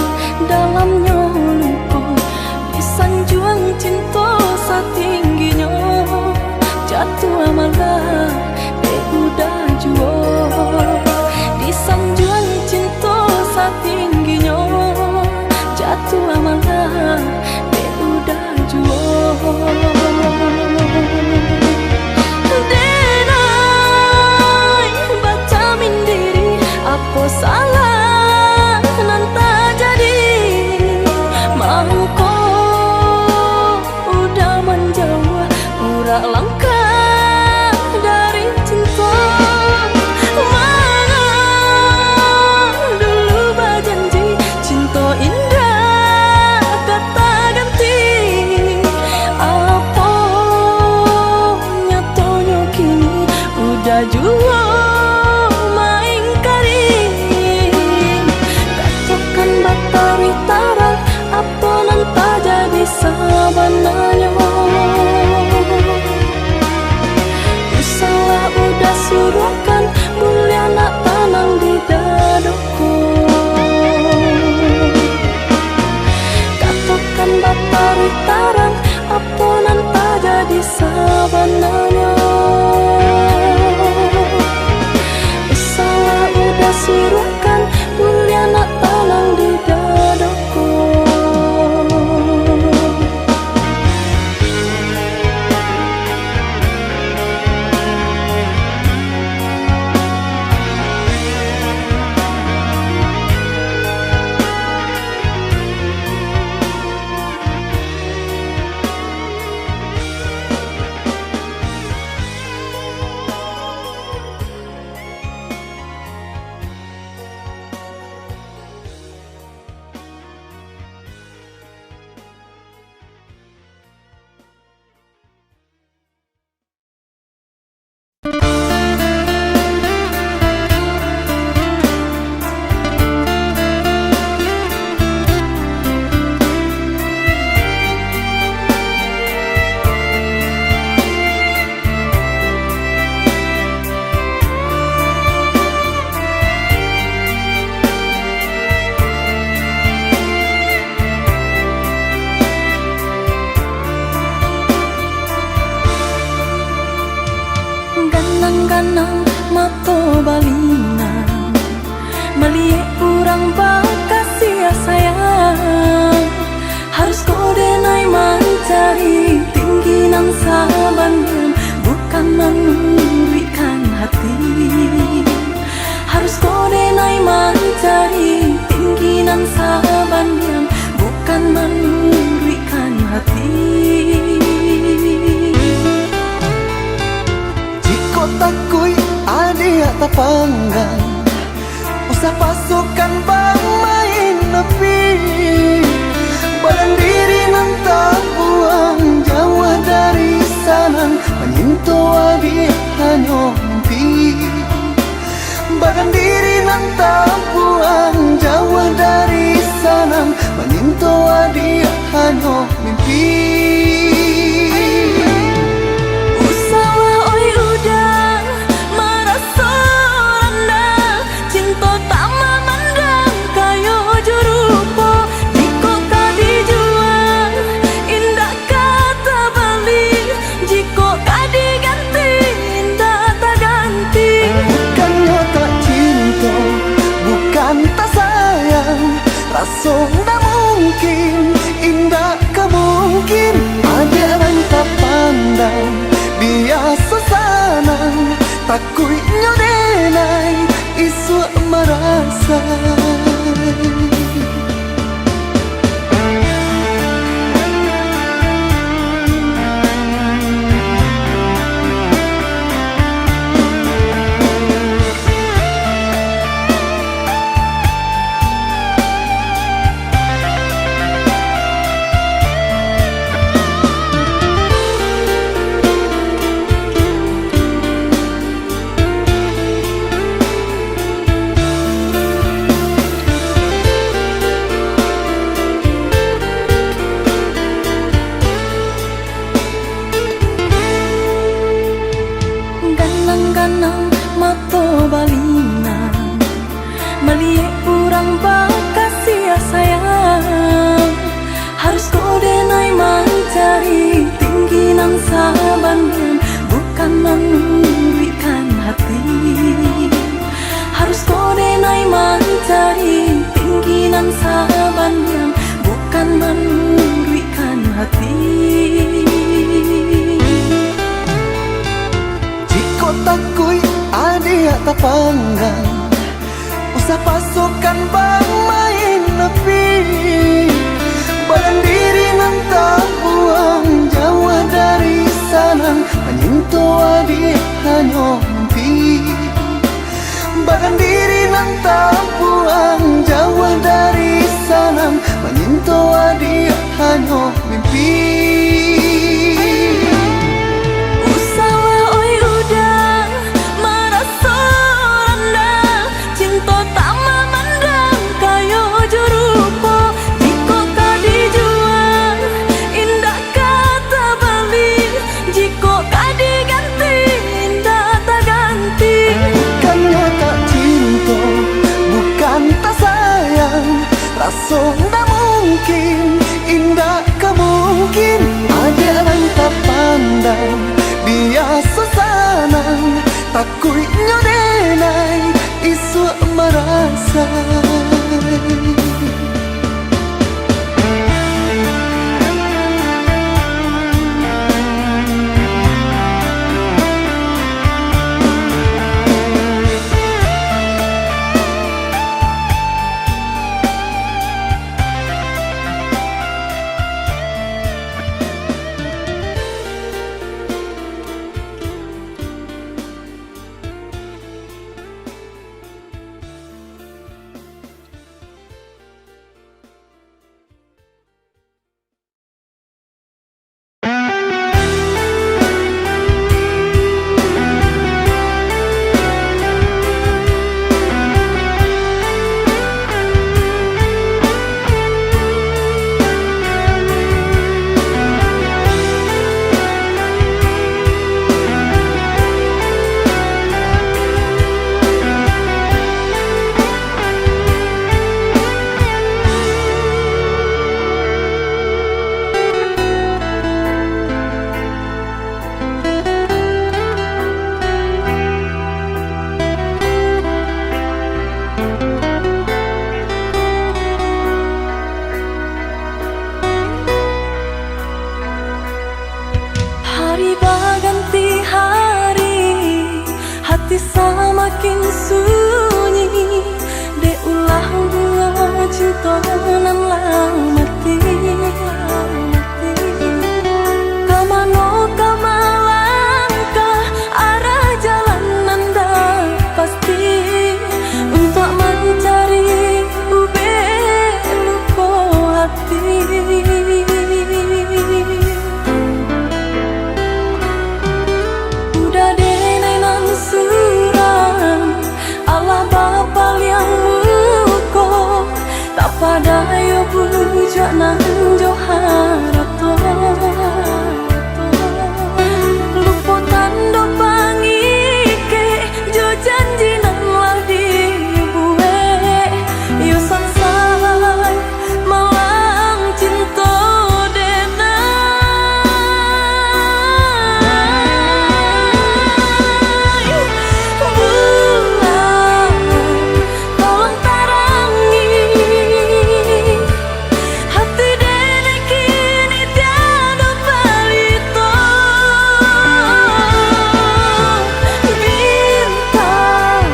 dalam nyoluko. Di sanjuang cinta satingginya jatuh amalah be udah juo. Di sanjuang cinta satingginya jatuh amalah be udah juo. Apa salah nan tak jadi mau kau udah menjauh udah langkah dari cinta. Mana dulu berjanji cinta indah kata ganti. Apa nyatanya kini udah jua batari tarang apa nan tak jadi sabananya. Salah udah suruhkan mulia nak tanam di dadaku. Katakan batari tarang apa nan tak jadi sabananya. Ganang-ganang mato balingan Melihat orang bakasih sayang Harus kode naik mencari tinggi nan sabannya Bukan memberikan hati Harus kode naik mencari tinggi nan sabannya Bukan memberikan hati Jika takui adik tak panggang Usah pasukan bang main nepi Badan diri nan tak buang jauh dari sana Menyentuh adik hanya mimpi Badan diri nan tak buang jauh dari sana Menyentuh adik hanya mimpi Usaha oi udah merasa rendah Cinta tak memandang kayu jurupo Jika kau dijual indah kata balik Jika kau diganti indah tak ganti Bukannya tak cinta, bukan tak sayang Rasa tak mungkin, indah kemungkin Ada orang tak pandang, biasa sanang Takutnya denai, isu merasa Ganang-ganang mato balingan Melihat orang bakasih sayang Harus kode naik mencari tinggi nan sabannya Bukan memberikan hati Harus kode naik mencari tinggi nan sabannya Bukan memberikan hati Takui adik tak panggang Usah pasukan bang main nepi Badan diri nan tak buang jauh dari sana Menyentuh adik hanya mimpi Badan diri nan tak buang jauh dari sana Menyentuh adik hanya mimpi Rasa tak mungkin, indah kemungkin Ada orang tak pandang, biasa sanang Takutnya denai, isu merasa makin sunyi, dek ulah buah cinta nan lah mati. Kamano kamalangkah arah jalan nanda pasti untuk mencari ube luko hati. Udah denai nan suram Allah Bapa yang muko, tak pada yo bujak nan joharato. Luputan do pangike jo janji nan lah dibuwe, yo sansai malang cinta denai. Bulan tolong tarangi hati dene kini tiada balito. Bintang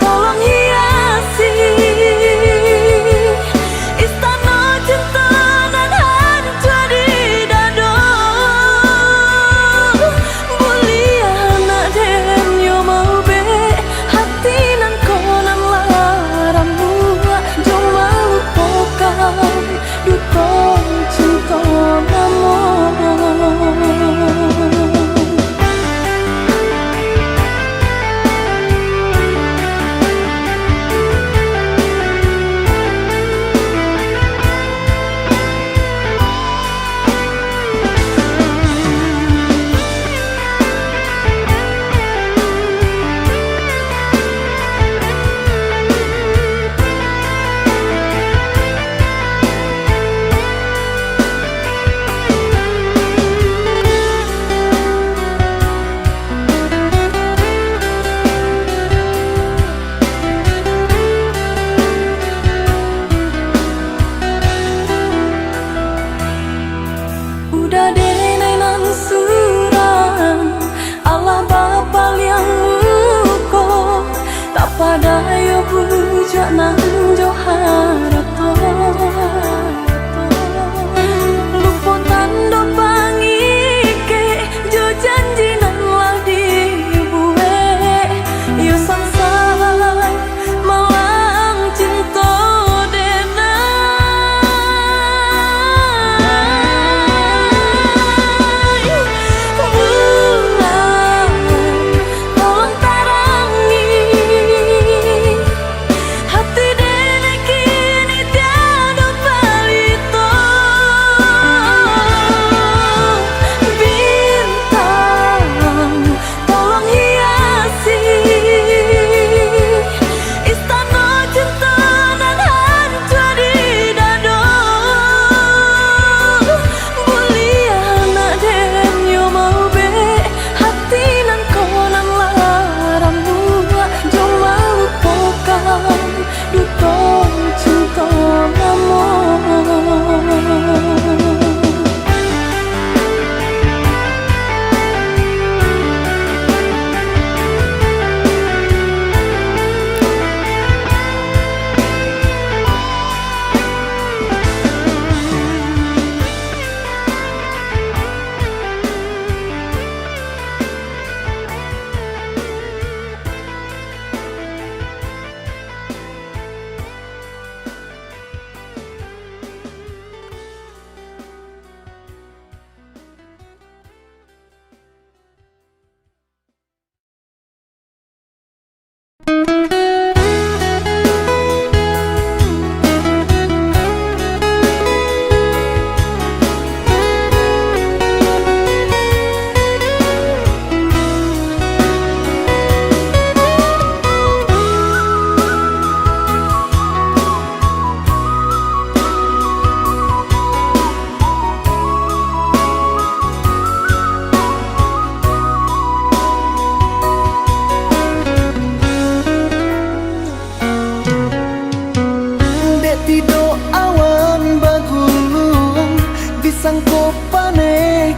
tolong hiasi istana cinta nan hancur di dado. Bulia anak den yo mau be hati nan konan larang buah jo mau pokam duto cinta namo. Udah denai nan suram Allah Bapa yang muko, tak pada yo bujak nan joharato. Luputan do pangike jo janji nan lah dibuwe, yo sansai malang cinta denai. Bulan tolong tarangi hati dene kini tiada balito. Bintang tolong hiasi istana cinta nan hancur di dado. Bulia anak den yo mau be hati nan konan larang buah jo mau pokam duto cinta namo.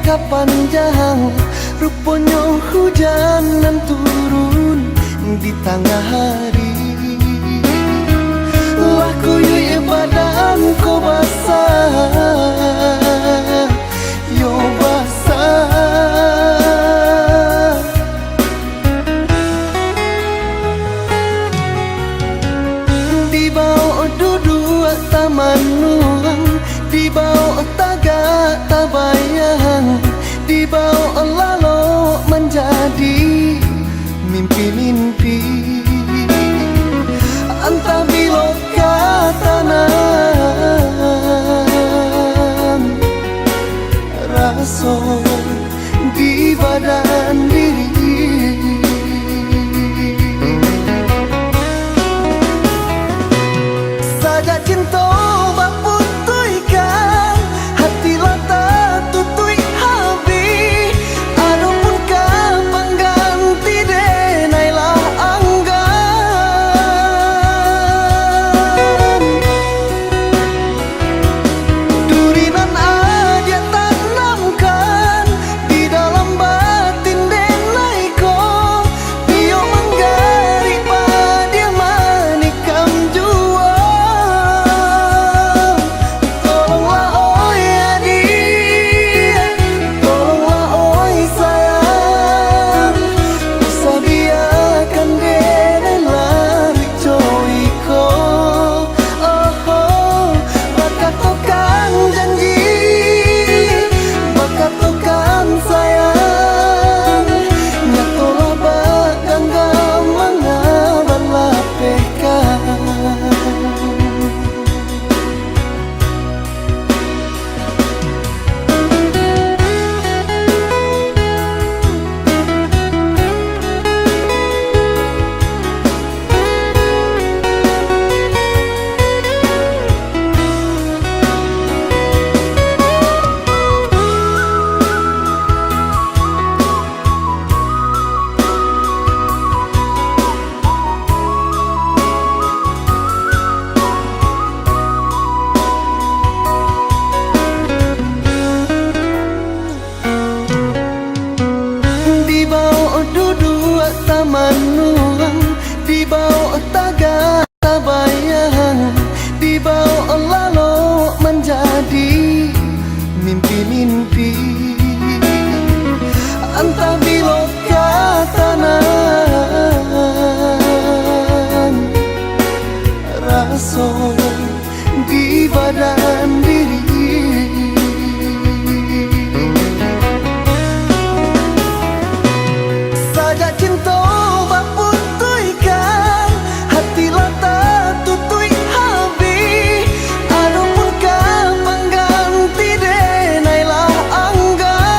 kapan jang rupanya hujan nan turun di tengah hari. Laku yui badan ko basah, yo basah. Di bawah duduk taman nuang, di bawah tagak tabayang, di bawah lalu menjadi mimpi-mimpi. Entah bila tanam rasa di badan diri. Sajak cinta baputuikan, hati lata tutui habis. Adapun kapan ganti denailah anggan. Durinan aja tanamkan di dalam batin denaiku. Bio menggari pada manikam jua. Tolonglah oi adik, tolonglah oi sayang. Bisa biarkan denai lari coiko. Oh, bakat tokan janji, bakat tokan sayang. Nyatolah bakang gamanga berlapekan. Di bawah duduk taman nuang, di bawah tagak tabayang, di bawah lalu menjadi mimpi-mimpi. Entah bila tanam rasa di badan diri. Sajak cinta baputuikan, hati lata tutui habis. Adapun kapan ganti denailah anggan.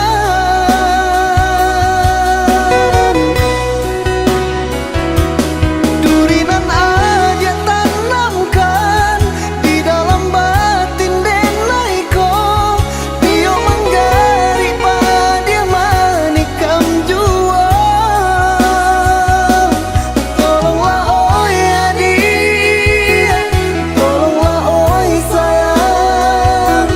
Durinan aja tanamkan di dalam batin denaiku. Bio menggari pada manikam jua. Tolonglah oi adik, tolonglah oi sayang.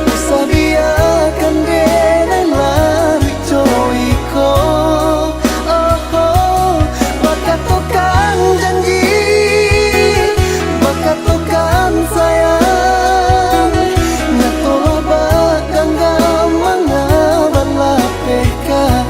Bisa biarkan denai lari coiko. Oh, bakat tokan janji, bakat tokan sayang. Nyatolah bakang gamanga berlapekan.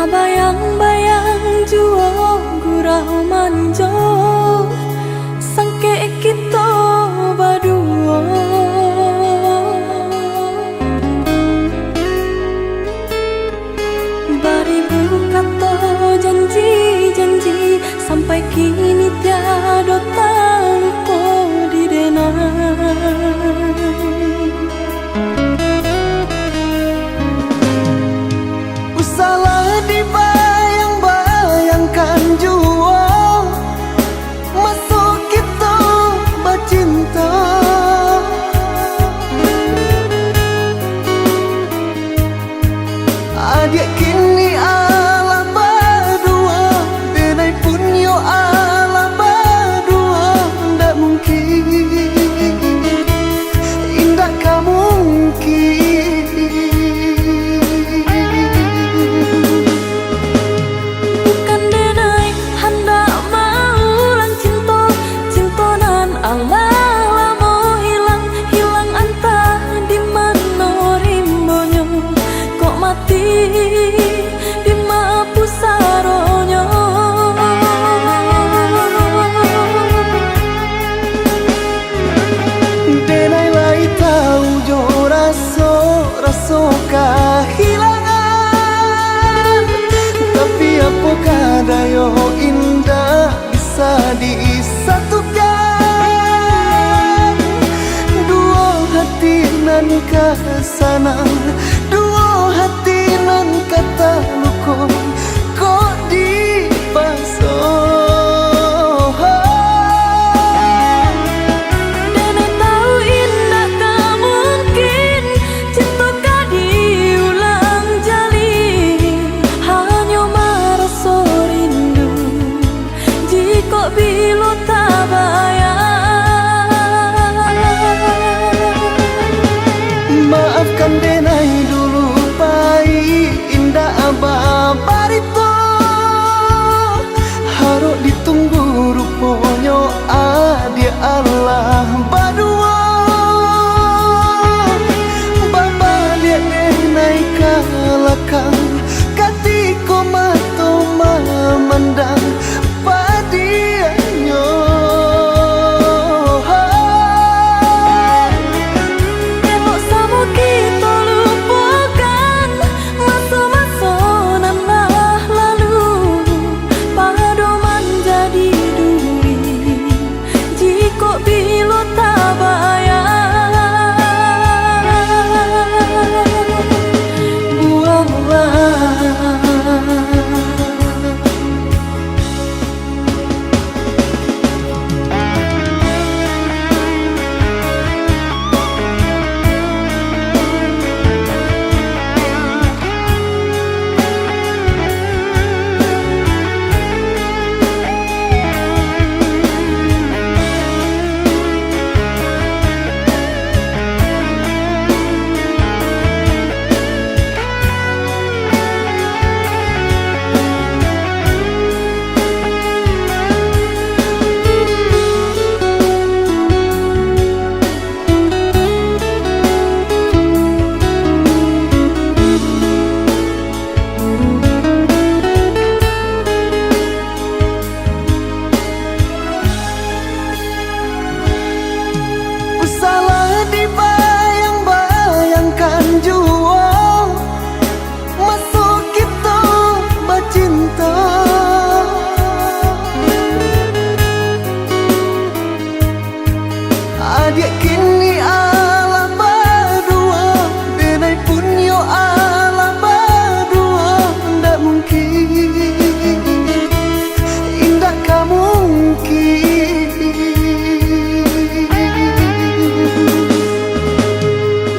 Bayang-bayang jua gurau manjo, sangke kita badu Allah lamo hilang hilang antah di mana rimbonyo kok mati di mapu saronyo. Denai lai tahu jo raso kehilangan, tapi apakah dayo indah bisa disatukan? Dua hati nan kesanang, dua hati nan kata luko kok dipasang. Maafkan denai dulu pai indah ababarito, harus ditunggu ruponyo adia Allah badua. Baba dia denai kalakang katiko mato memandang padianyo. Adik kini ala berdua, denai punyo ala berdua. Ndak mungkin, indah kamu mungkin.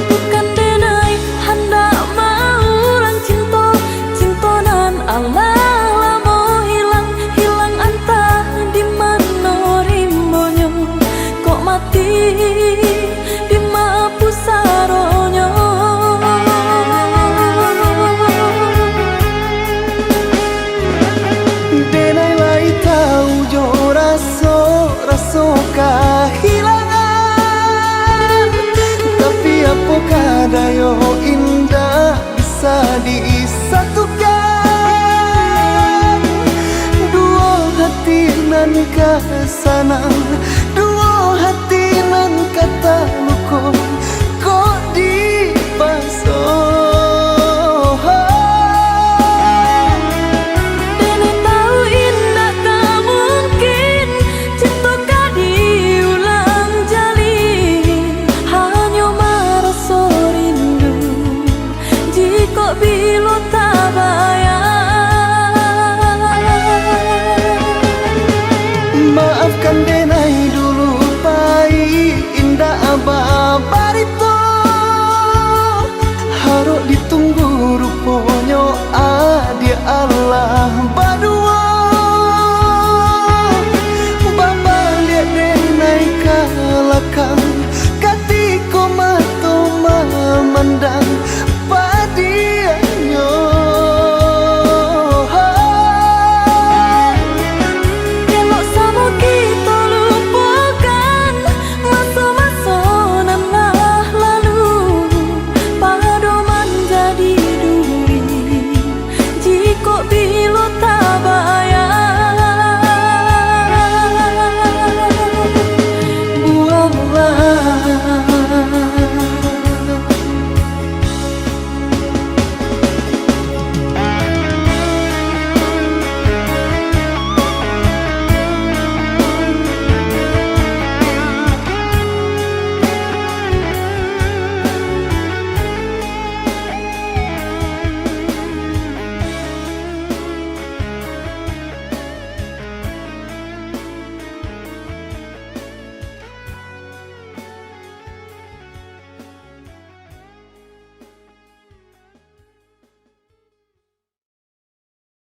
Bukan denai hendak mau lang cinta, cintonan Allah lamo hilang hilang antah di mana rimbonyo kok mati di mapu saronyo. Denai lai tahu jo raso kehilangan, tapi apakah dayo indah bisa disatukan? Dua hati nan kesanang,